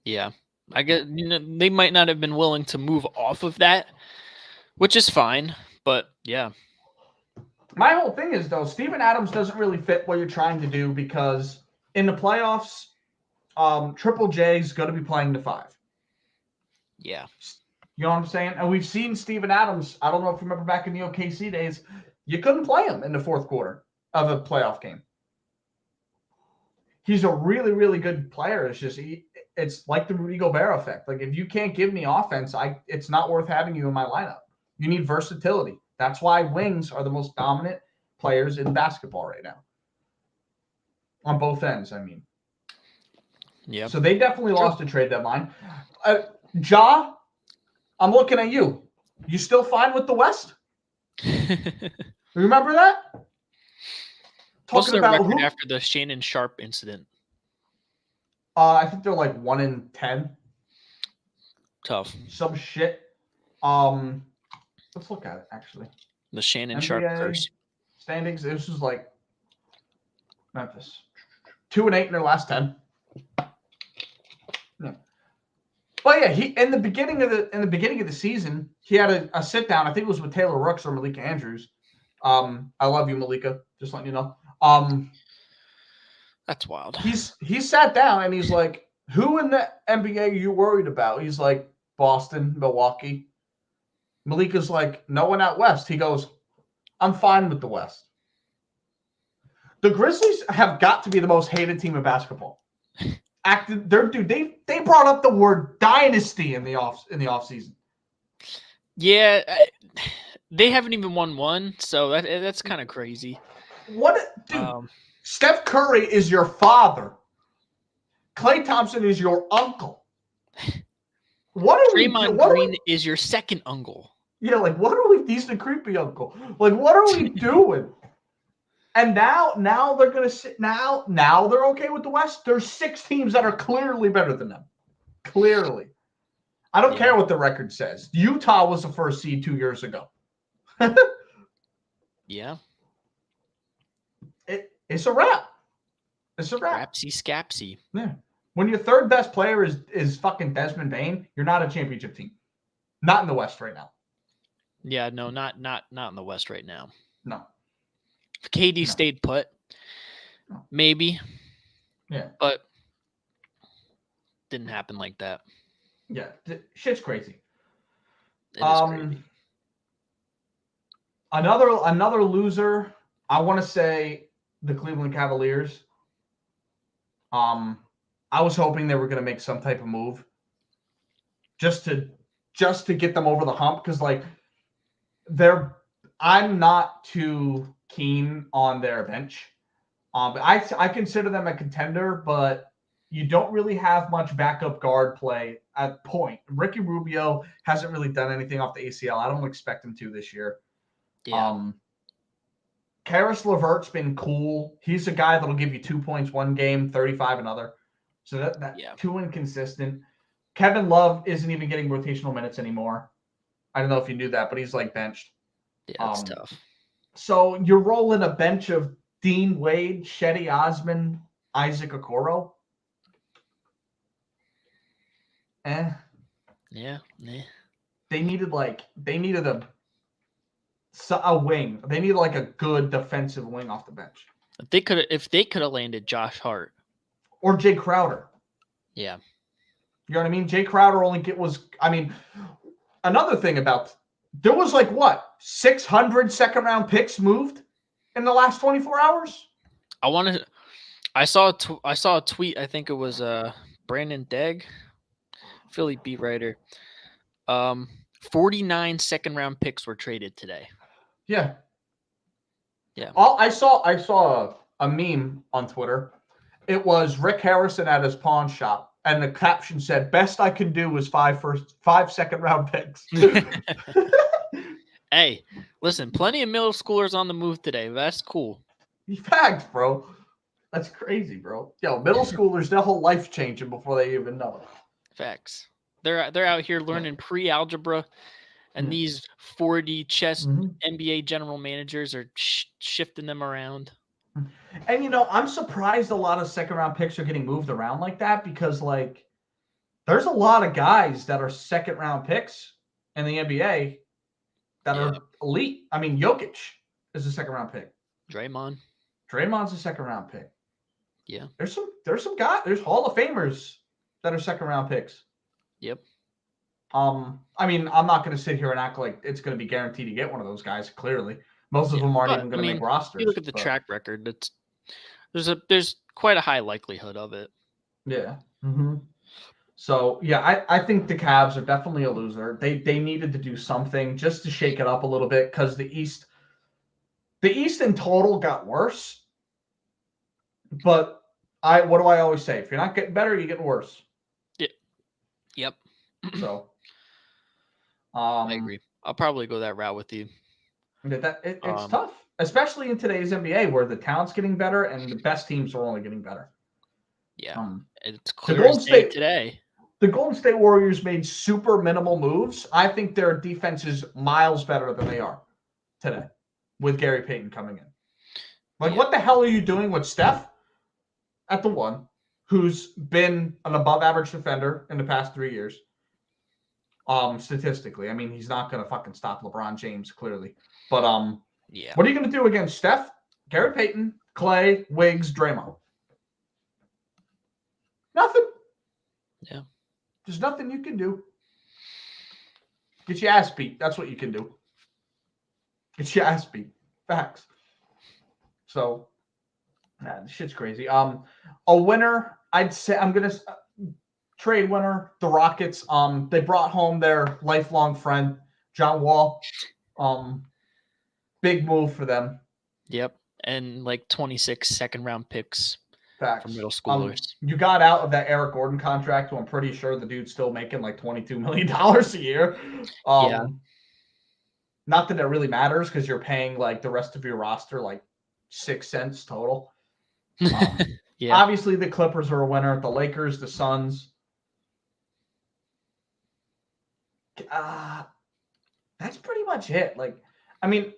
Yeah. I guess they might not have been willing to move off of that, which is fine, but yeah. My whole thing is, though, Steven Adams doesn't really fit what you're trying to do because in the playoffs, Triple J is going to be playing the 5. Yeah. You know what I'm saying? And we've seen Steven Adams. I don't know if you remember back in the OKC days, you couldn't play him in the fourth quarter of a playoff game. He's a really, really good player. It's just it's like the Rudy Gobert effect. Like, if you can't give me offense, it's not worth having you in my lineup. You need versatility. That's why wings are the most dominant players in basketball right now. On both ends, I mean. Yeah. So they definitely lost the trade deadline. Ja, I'm looking at you. You still fine with the West? Remember that? What's their record after the Shaedon Sharpe incident? I think they're like 1-10. Tough. Some shit. Let's look at it, actually. The Shaedon Sharpe curse. Standings. This was like Memphis. 2-8 in their last 10. Yeah. But yeah, he in the beginning of the season, he had a sit down. I think it was with Taylor Rooks or Malika Andrews. I love you, Malika. Just letting you know. That's wild. He sat down and he's like, "Who in the NBA are you worried about?" He's like, "Boston, Milwaukee." Malika's like, "No one out west." He goes, "I'm fine with the West." The Grizzlies have got to be the most hated team in basketball. They brought up the word dynasty in the off season. Yeah, they haven't even won one, so that's kind of crazy. What, dude? Steph Curry is your father. Klay Thompson is your uncle. What are Draymond Green is your second uncle. Yeah, like what are we? He's the creepy uncle. Like what are we doing? And now they're gonna sit. Now they're okay with the West. There's 6 teams that are clearly better than them. Clearly, I don't care what the record says. Utah was the first seed 2 years ago. Yeah, it's a wrap. It's a wrap. Rapsy scapsy. Yeah. When your third best player is fucking Desmond Bane, you're not a championship team. Not in the West right now. Yeah, no, not in the West right now. No. If KD stayed put, maybe. Yeah. But didn't happen like that. Yeah. Shit's crazy. It is crazy. Another loser, I want to say the Cleveland Cavaliers. I was hoping they were going to make some type of move just to get them over the hump because like I'm not too keen on their bench. But I consider them a contender, but you don't really have much backup guard play at point. Ricky Rubio hasn't really done anything off the ACL. I don't expect him to this year. Yeah. Karis LeVert's been cool. He's a guy that'll give you 2 points one game, 35 another. So that too inconsistent. Kevin Love isn't even getting rotational minutes anymore. I don't know if you knew that, but he's like benched. Yeah, that's tough. So you're rolling a bench of Dean Wade, Shetty Osman, Isaac Okoro. Yeah. They needed a wing. They needed like a good defensive wing off the bench. If they could have landed Josh Hart or Jay Crowder. Yeah. You know what I mean? Jay Crowder another thing about there was 600 second round picks moved in the last 24 hours. I saw a tweet. I think it was Brandon Degg, Philly beat writer. 49 second round picks were traded today. Yeah. Yeah. I saw a meme on Twitter. It was Rick Harrison at his pawn shop, and the caption said, "Best I can do was 5 second round picks." Hey, listen, plenty of middle schoolers on the move today. That's cool. Facts, bro. That's crazy, bro. Yo, middle schoolers, their whole life changing before they even know it. Facts. They're out here learning pre-algebra, and these 4D chess NBA general managers are shifting them around. And, I'm surprised a lot of second-round picks are getting moved around like that because, there's a lot of guys that are second-round picks in the NBA that are elite. I mean, Jokic is a second-round pick. Draymond's a second-round pick. Yeah. There's some guys. There's Hall of Famers that are second-round picks. Yep. I mean, I'm not going to sit here and act like it's going to be guaranteed to get one of those guys. Clearly, most of them aren't even going to make rosters. You look at the track record. There's quite a high likelihood of it. Yeah. Mm-hmm. So yeah, I think the Cavs are definitely a loser. They needed to do something just to shake it up a little bit because the East in total got worse. But what do I always say? If you're not getting better, you're getting worse. Yeah. Yep. So. I agree. I'll probably go that route with you. It's tough, especially in today's NBA where the talent's getting better and the best teams are only getting better. Yeah, it's clear as day today. The Golden State Warriors made super minimal moves. I think their defense is miles better than they are today with Gary Payton coming in. What the hell are you doing with Steph? at the 1, who's been an above-average defender in the past 3 years. Statistically, I mean, he's not going to fucking stop LeBron James, clearly. But yeah. What are you going to do against Steph, Gary Payton, Clay, Wiggs, Draymond? Nothing. Yeah. There's nothing you can do. Get your ass beat. That's what you can do. Get your ass beat. Facts. So, this shit's crazy. A winner, I'd say I'm going to trade winner, the Rockets. They brought home their lifelong friend, John Wall. Big move for them. Yep. And like 26 second-round picks. Facts. For middle schoolers. You got out of that Eric Gordon contract, who I'm pretty sure the dude's still making like $22 million a year. Yeah. Not that it really matters because you're paying like the rest of your roster like 6 cents total. Yeah. Obviously, the Clippers are a winner. The Lakers, the Suns. That's pretty much it. Like, I mean,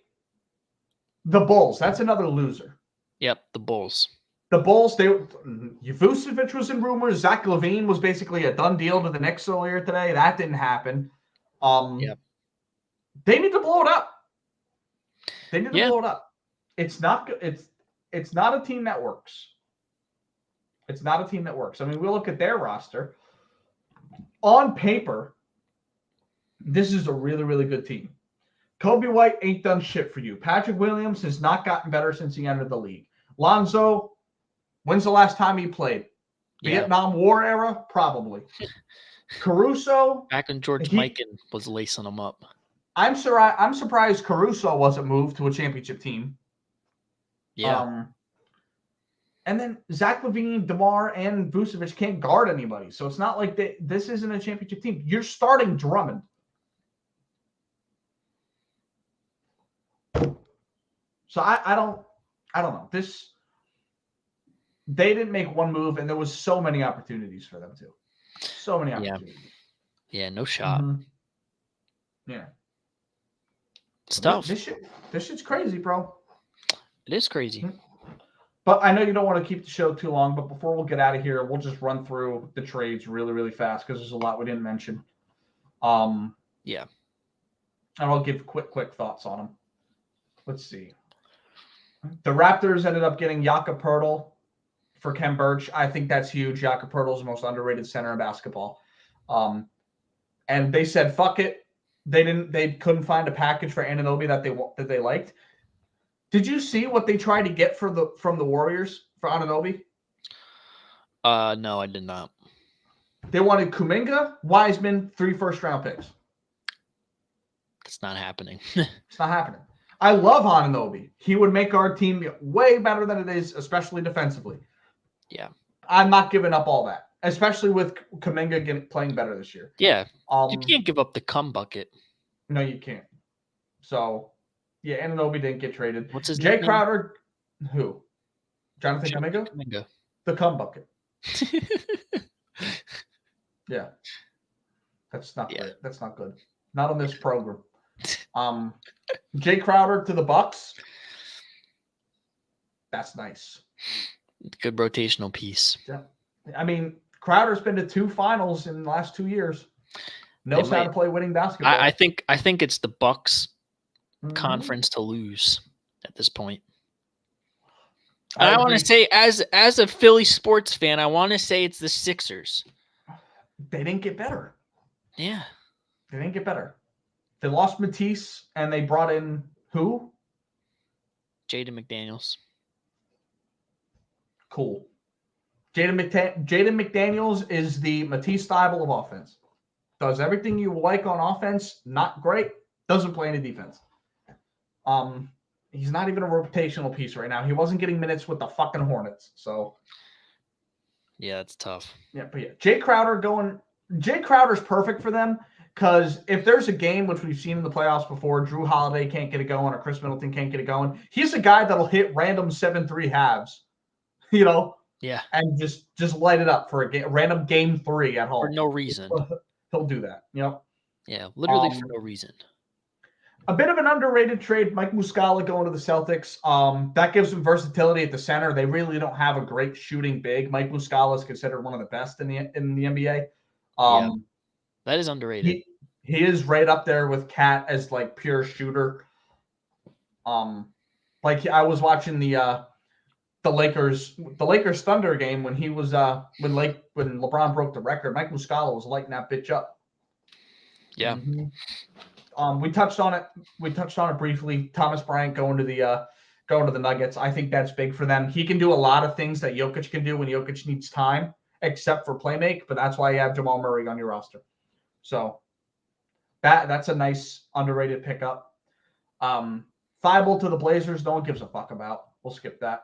the Bulls. That's another loser. Yep, the Bulls. The Bulls, Vucevic was in rumors. Zach LaVine was basically a done deal to the Knicks earlier today. That didn't happen. Yep. They need to blow it up. They need to blow it up. It's not a team that works. It's not a team that works. I mean, we look at their roster. On paper, this is a really, really good team. Kobe White ain't done shit for you. Patrick Williams has not gotten better since he entered the league. Lonzo, when's the last time he played? Vietnam War era? Probably. Caruso. Back when George Mikan was lacing them up. I'm surprised Caruso wasn't moved to a championship team. Yeah. And then Zach LaVine, DeMar, and Vucevic can't guard anybody. So it's not like this isn't a championship team. You're starting Drummond. So I don't know. They didn't make one move, and there was so many opportunities for them too. So many opportunities. Yeah, no shot. Mm-hmm. Yeah. It's tough. This shit's crazy, bro. It is crazy. Mm-hmm. But I know you don't want to keep the show too long, but before we'll get out of here, we'll just run through the trades really, really fast because there's a lot we didn't mention. Yeah. And I'll give quick thoughts on them. Let's see. The Raptors ended up getting Jakob Poeltl for Khem Birch. I think that's huge. Jakob Poeltl is the most underrated center in basketball. And they said, fuck it. They couldn't find a package for Anunoby that they liked. Did you see what they tried to get from the Warriors for Anunoby? No, I did not. They wanted Kuminga, Wiseman, 3 first-round picks. It's not happening. It's not happening. I love Anunoby. He would make our team way better than it is, especially defensively. Yeah. I'm not giving up all that, especially with Kuminga playing better this year. Yeah. You can't give up the cum bucket. No, you can't. So, yeah, Anunoby didn't get traded. What's his Jay name? Crowder, who? Jonathan Kuminga? The cum bucket. Yeah. That's not good. That's not good. Not on this program. Jay Crowder to the Bucks. That's nice. Good rotational piece. Yeah. I mean, Crowder's been to 2 finals in the last 2 years. Knows how to play winning basketball. I think it's the Bucks conference to lose at this point. I want to say, as a Philly sports fan, I want to say it's the Sixers. They didn't get better. Yeah. They didn't get better. They lost Matisse, and they brought in who? Jaden McDaniels. Cool. Jaden McDaniels is the Matisse Thybulle of offense. Does everything you like on offense, not great. Doesn't play any defense. He's not even a rotational piece right now. He wasn't getting minutes with the fucking Hornets. So, yeah, it's tough. Yeah, but yeah, Jay Crowder's perfect for them because if there's a game, which we've seen in the playoffs before, Drew Holiday can't get it going or Chris Middleton can't get it going. He's a guy that'll hit random 7-3 halves, Yeah. And just light it up for a random game 3 at home. For no reason. He'll do that, Yeah, literally for no reason. A bit of an underrated trade, Mike Muscala going to the Celtics. That gives them versatility at the center. They really don't have a great shooting big. Mike Muscala is considered one of the best in the NBA. Yeah, that is underrated. He is right up there with Cat as like pure shooter. Like I was watching the Lakers Thunder game when he was when LeBron broke the record. Mike Muscala was lighting that bitch up. Yeah. We touched on it. We touched on it briefly. Thomas Bryant going to the Nuggets. I think that's big for them. He can do a lot of things that Jokic can do when Jokic needs time, except for playmake. But that's why you have Jamal Murray on your roster. So that's a nice underrated pickup. Thibault to the Blazers. No one gives a fuck about. We'll skip that.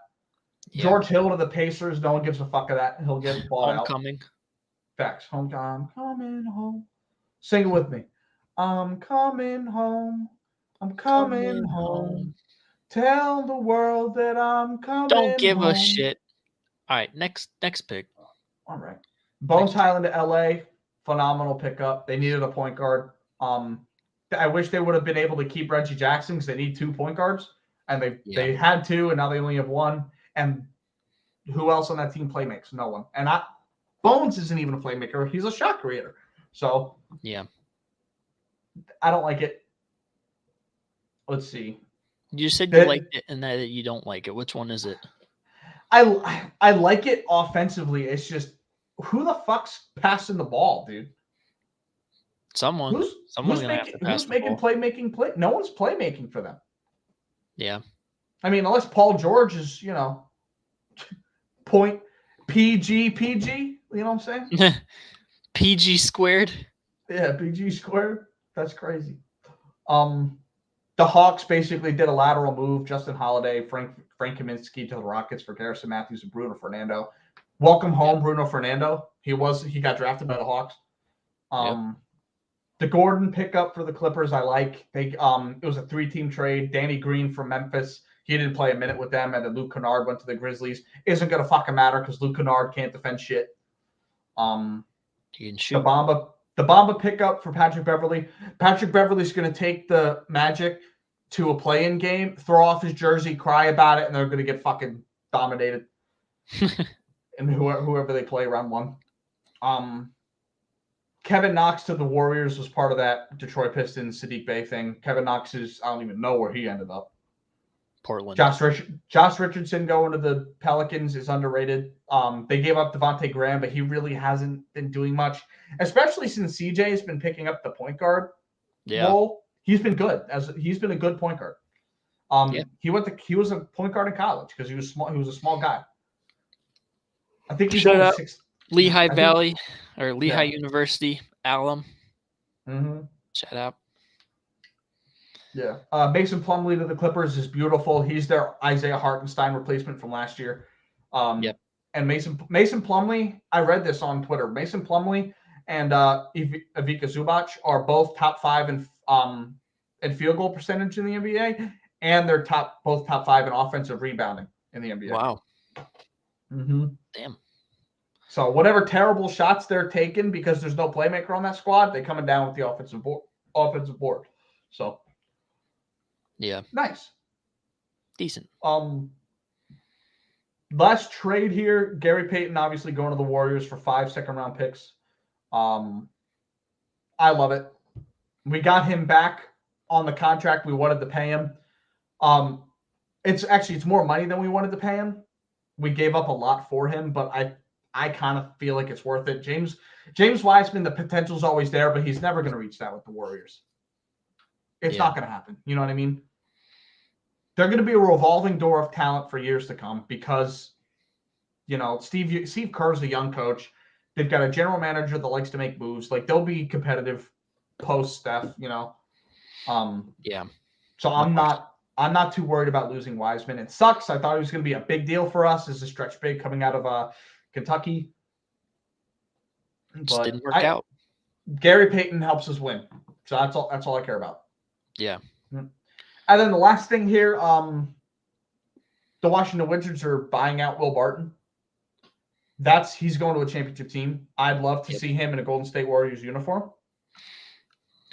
Yeah. George Hill to the Pacers. No one gives a fuck of that. He'll get bought out. Homecoming. Facts. Homecoming. Coming home. Sing it with me. I'm coming home. I'm coming home. Tell the world that I'm coming home. Don't give a shit. All right, next pick. All right. Bones Highland to LA. Phenomenal pickup. They needed a point guard. I wish they would have been able to keep Reggie Jackson because they need 2 point guards. And they had 2, and now they only have 1. And who else on that team playmakes? No one. And Bones isn't even a playmaker. He's a shot creator. So yeah. I don't like it. Let's see. You said you liked it and that you don't like it. Which one is it? I like it offensively. It's just who the fuck's passing the ball, dude? Someone's gonna have to pass the ball. Playmaking play? No one's playmaking for them. Yeah. I mean, unless Paul George is, point PG. You know what I'm saying? PG squared. Yeah, PG squared. That's crazy. The Hawks basically did a lateral move. Justin Holiday, Frank Kaminsky to the Rockets for Garrison Matthews and Bruno Fernando. Welcome home, Bruno Fernando. He got drafted by the Hawks. The Gordon pickup for the Clippers, I like. It was a 3-team trade. Danny Green from Memphis. He didn't play a minute with them, and then Luke Kennard went to the Grizzlies. Isn't gonna fucking matter because Luke Kennard can't defend shit. He can shoot. The Bamba pickup for Patrick Beverley. Patrick Beverley's going to take the Magic to a play-in game, throw off his jersey, cry about it, and they're going to get fucking dominated. And whoever they play round 1. Kevin Knox to the Warriors was part of that Detroit Pistons Sadiq Bey thing. Kevin Knox I don't even know where he ended up. Portland. Josh Richardson going to the Pelicans is underrated. They gave up Devontae Graham, but he really hasn't been doing much, especially since CJ has been picking up the point guard role. He's been good. He's been a good point guard. He was a point guard in college because he was small. He was a small guy. I think he's Lehigh Valley or Lehigh University alum. Shout out. Yeah. Mason Plumlee to the Clippers is beautiful. He's their Isaiah Hartenstein replacement from last year. And Mason Plumlee, I read this on Twitter. Mason Plumlee and Ivica Zubac are both top 5 in field goal percentage in the NBA, and they're both top 5 in offensive rebounding in the NBA. Wow. Damn. So whatever terrible shots they're taking because there's no playmaker on that squad, they're coming down with the offensive board. So yeah. Nice. Decent. Last trade here, Gary Payton obviously going to the Warriors for 5 second-round picks. I love it. We got him back on the contract we wanted to pay him. It's more money than we wanted to pay him. We gave up a lot for him, but I kind of feel like it's worth it. James Wiseman, the potential's always there, but he's never going to reach that with the Warriors. It's not going to happen. You know what I mean? They're going to be a revolving door of talent for years to come because, Steve Kerr's a young coach. They've got a general manager that likes to make moves. Like, they'll be competitive post-Steph, So I'm not too worried about losing Wiseman. It sucks. I thought it was going to be a big deal for us as a stretch big coming out of Kentucky. Just didn't work out. Gary Payton helps us win. So that's all I care about. Yeah. And then the last thing here, the Washington Wizards are buying out Will Barton. He's going to a championship team. I'd love to see him in a Golden State Warriors uniform.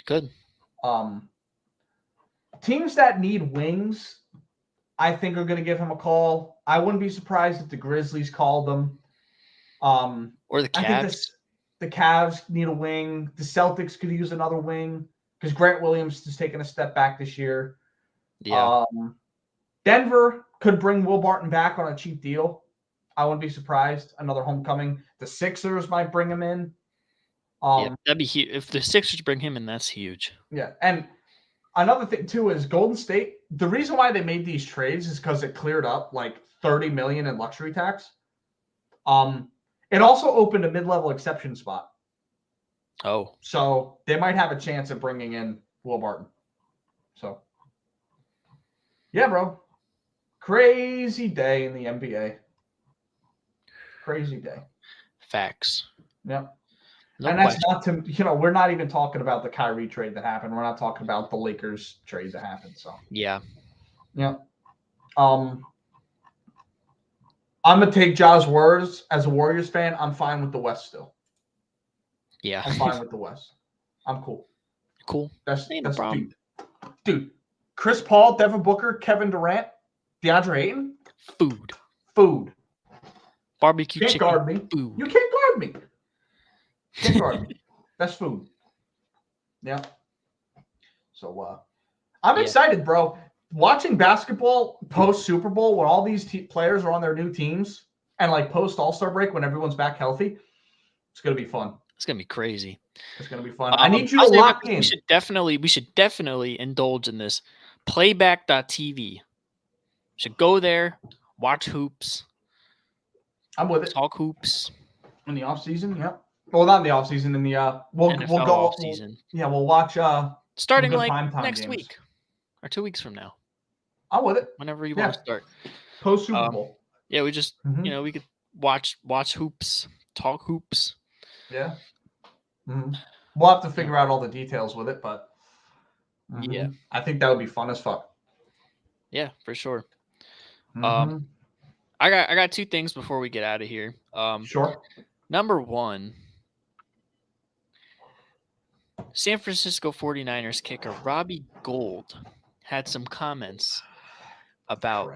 Good. teams that need wings, I think are going to give him a call. I wouldn't be surprised if the Grizzlies called them. Or the Cavs. I think the Cavs need a wing. The Celtics could use another wing because Grant Williams is taking a step back this year. Yeah. Denver could bring Will Barton back on a cheap deal. I wouldn't be surprised. Another homecoming. The Sixers might bring him in. Yeah, that'd be huge. If the Sixers bring him in, that's huge. Yeah, and another thing too is Golden State. The reason why they made these trades is because it cleared up like $30 million in luxury tax. It also opened a mid-level exception spot. Oh, so they might have a chance of bringing in Will Barton. So, yeah, bro, crazy day in the NBA. Crazy day. Facts. Yeah. No and that's question. not to, we're not even talking about the Kyrie trade that happened. We're not talking about the Lakers trade that happened. So, yeah. I'm going to take Ja's words as a Warriors fan. I'm fine with the West still. Yeah. I'm fine with the West. I'm cool. Cool. That's no problem. Dude, Chris Paul, Devin Booker, Kevin Durant, DeAndre Ayton. Food. Barbecue can't chicken. Guard me. Food. You can't guard me. Can't guard me. That's food. Yeah. So I'm excited, bro. Watching basketball post Super Bowl when all these players are on their new teams and like post All-Star break when everyone's back healthy, it's gonna be fun. It's gonna be crazy. It's gonna be fun. I need you to lock in. We should definitely indulge in this. Playback.tv. Should go there, watch hoops. I'm with it. Talk hoops in the off season. Yep. Well, not in the off season. In the we'll go off season. We'll watch starting like next week or 2 weeks from now. I'm with it. Whenever you want to start. Post Super Bowl. Yeah, we just we could watch hoops, talk hoops. Yeah. Mm-hmm. We'll have to figure out all the details with it, but yeah, I think that would be fun as fuck. Yeah, for sure. I got 2 things before we get out of here. Sure. Number 1, San Francisco 49ers kicker Robbie Gould had some comments about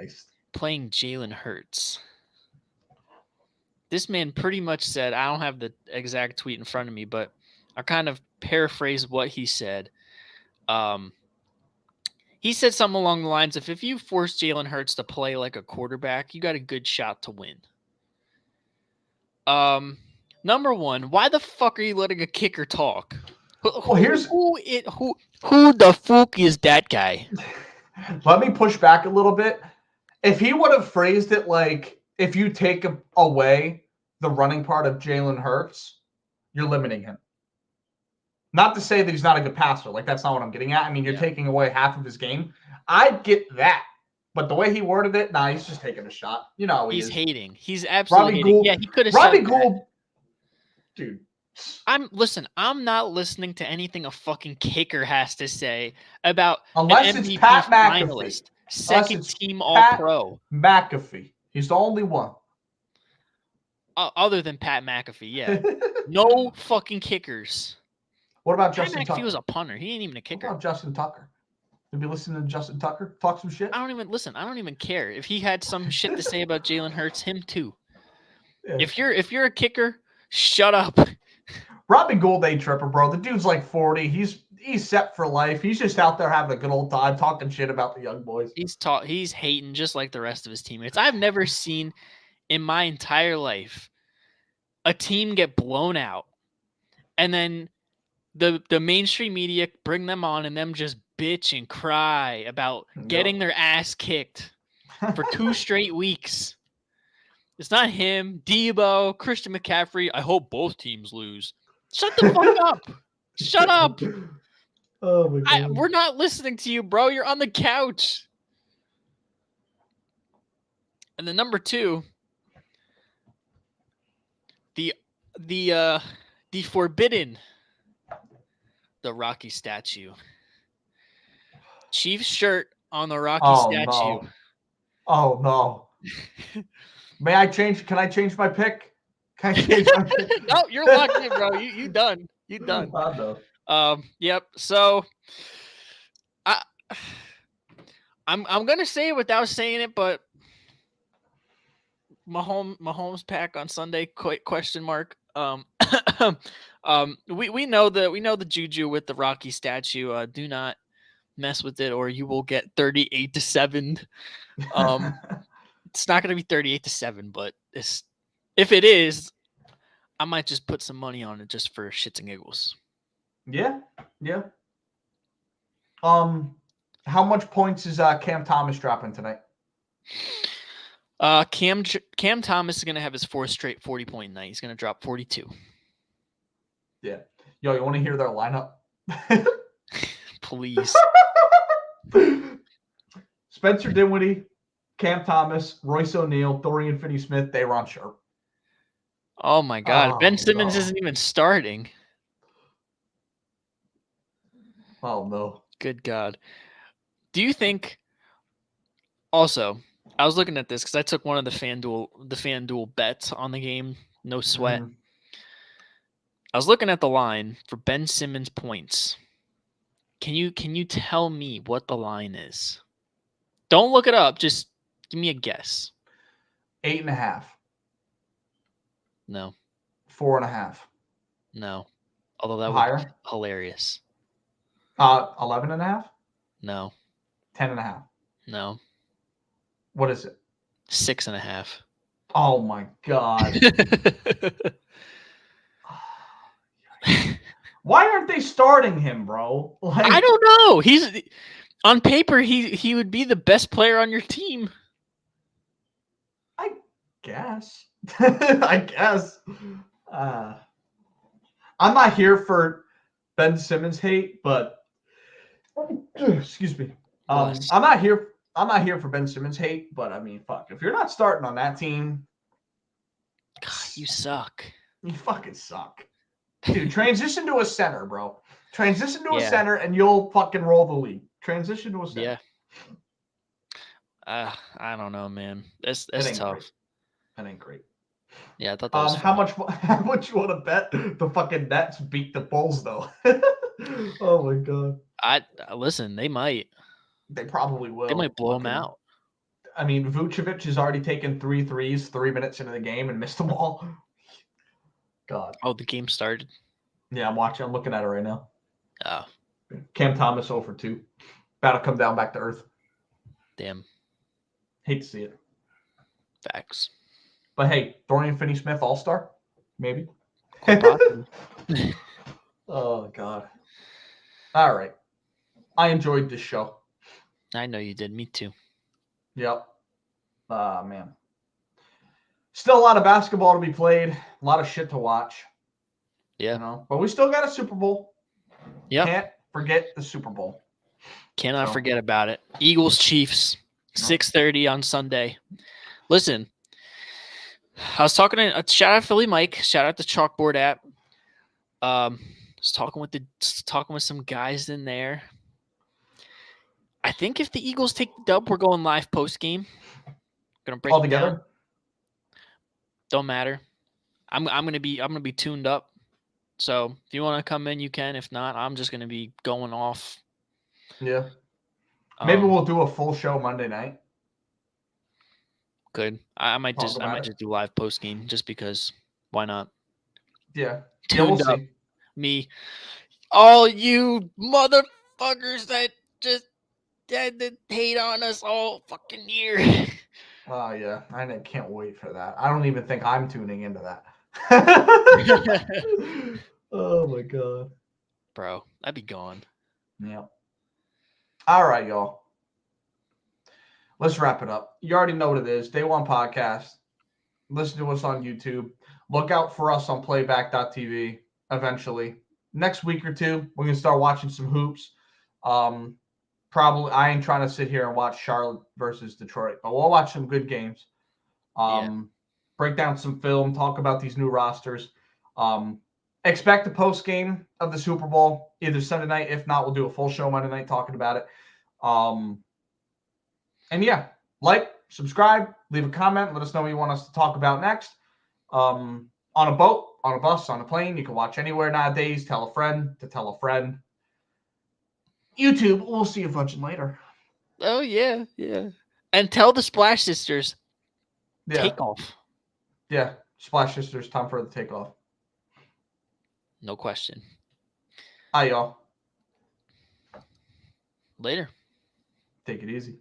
playing Jalen Hurts. This man pretty much said, I don't have the exact tweet in front of me, but I kind of paraphrase what he said. He said something along the lines of, if you force Jalen Hurts to play like a quarterback, you got a good shot to win. Number 1, why the fuck are you letting a kicker talk? Who the fuck is that guy? Let me push back a little bit. If he would have phrased it like, if you take away the running part of Jalen Hurts, you're limiting him. Not to say that he's not a good passer. Like, that's not what I'm getting at. I mean, you're taking away half of his game. I get that. But the way he worded it, he's just taking a shot. You know, he's hating. He's absolutely hating. Yeah, he could have said Robbie Gould, dude. I'm not listening to anything a fucking kicker has to say about unless an it's MVP Pat finalist, McAfee. second team All-Pro. McAfee. He's the only one. Other than Pat McAfee, yeah. No fucking kickers. What about Pat Justin McAfee Tucker? Was a punter. He ain't even a kicker. What about Justin Tucker? Did you listen to Justin Tucker talk some shit? I don't even care. If he had some shit to say about Jalen Hurts, him too. Yeah. If you're a kicker, shut up. Robbie Gould ain't tripper, bro. The dude's like 40. He's set for life. He's just out there having a good old time, talking shit about the young boys. He's hating just like the rest of his teammates. I've never seen in my entire life a team get blown out and then the mainstream media bring them on and them just bitch and cry about getting their ass kicked for 2 straight weeks. It's not him, Debo, Christian McCaffrey. I hope both teams lose. Shut the fuck up. Shut up. Oh my God. We're not listening to you, bro. You're on the couch. And then number 2, the forbidden, the Rocky statue. Chief's shirt on the Rocky statue. No. Oh no. Can I change my pick? Can I change my pick? No, you're locked in, bro. You done. You done. No. Yep. So I'm gonna say it without saying it, but Mahomes pack on Sunday? Question mark. We know the juju with the Rocky statue. Do not mess with it, or you will get 38-7. It's not gonna be 38-7, but if it is, I might just put some money on it just for shits and giggles. Yeah. How much points is Cam Thomas dropping tonight? Cam Thomas is gonna have his 4th straight 40-point night. He's gonna drop 42. Yeah. Yo, you want to hear their lineup? Please. Spencer Dinwiddie, Cam Thomas, Royce O'Neal, Dorian Finney-Smith, Day'Ron Sharpe. Oh my God. Ben Simmons isn't even starting. Oh no. Good God. Do you think also, I was looking at this because I took one of the FanDuel bets on the game, no sweat. Mhm. I was looking at the line for Ben Simmons points. Can you tell me what the line is? Don't look it up. Just give me a guess. 8.5. No. 4.5. No. Although that Higher? would be hilarious. 11.5. No. 10.5. No. What is it? 6.5. Oh my God. Why aren't they starting him, bro? I don't know. He's on paper. He would be the best player on your team. I guess. I guess. I'm not here for Ben Simmons hate, but excuse me. I'm not here for Ben Simmons hate, but I mean, fuck. If you're not starting on that team, God, you suck. You fucking suck. Dude, transition to a center, bro. Transition to a center and you'll fucking roll the league. Transition to a center. Yeah. I don't know, man. That's tough. Great. That ain't great. Yeah, I thought that was how much you want to bet the fucking Nets beat the Bulls though? Oh my God. Listen, they might. They probably will. They might blow them out. I mean, Vucevic has already taken 3 threes 3 minutes into the game and missed them all. God. Oh, the game started? Yeah, I'm looking at it right now. Oh. Cam Thomas 0 for 2. About to come down back to earth. Damn. Hate to see it. Facts. But hey, Dorian Finney-Smith All-Star? Maybe. Oh, God. All right. I enjoyed this show. I know you did. Me too. Yep. Man. Still a lot of basketball to be played. A lot of shit to watch. Yeah. You know? But we still got a Super Bowl. Yeah. Can't forget the Super Bowl. Cannot forget about it. Eagles Chiefs, 6:30 on Sunday. Listen, I was talking to shout out Philly Mike, shout out the Chalkboard app. Was talking with some guys in there. I think if the Eagles take the dub, we're going live post game. Gonna break all it together. Down. Don't matter. I'm gonna be tuned up. So if you want to come in, you can. If not, I'm just gonna be going off. Yeah. Maybe we'll do a full show Monday night. Good. I might just do live post game just because. Why not? Yeah. Tuned up. See. Me. All you motherfuckers that just had to hate on us all fucking year. Oh yeah, I can't wait for that. I don't even think I'm tuning into that. Oh my God, bro, I'd be gone. Yeah. All right, y'all. Let's wrap it up. You already know what it is. Day One Podcast. Listen to us on YouTube. Look out for us on playback.tv eventually. Next week or two, we're going to start watching some hoops. Probably, I ain't trying to sit here and watch Charlotte versus Detroit, but we'll watch some good games. Break down some film, talk about these new rosters. Expect a post game of the Super Bowl either Sunday night. If not, we'll do a full show Monday night talking about it. And yeah, like, subscribe, leave a comment, let us know what you want us to talk about next. On a boat, on a bus, on a plane, you can watch anywhere nowadays. Tell a friend to tell a friend. YouTube, we'll see you a bunch later. Oh yeah, yeah. And tell the Splash Sisters, Yeah. take off. Yeah. Splash Sisters, time for the takeoff. No question. Hi, y'all. Later. Take it easy.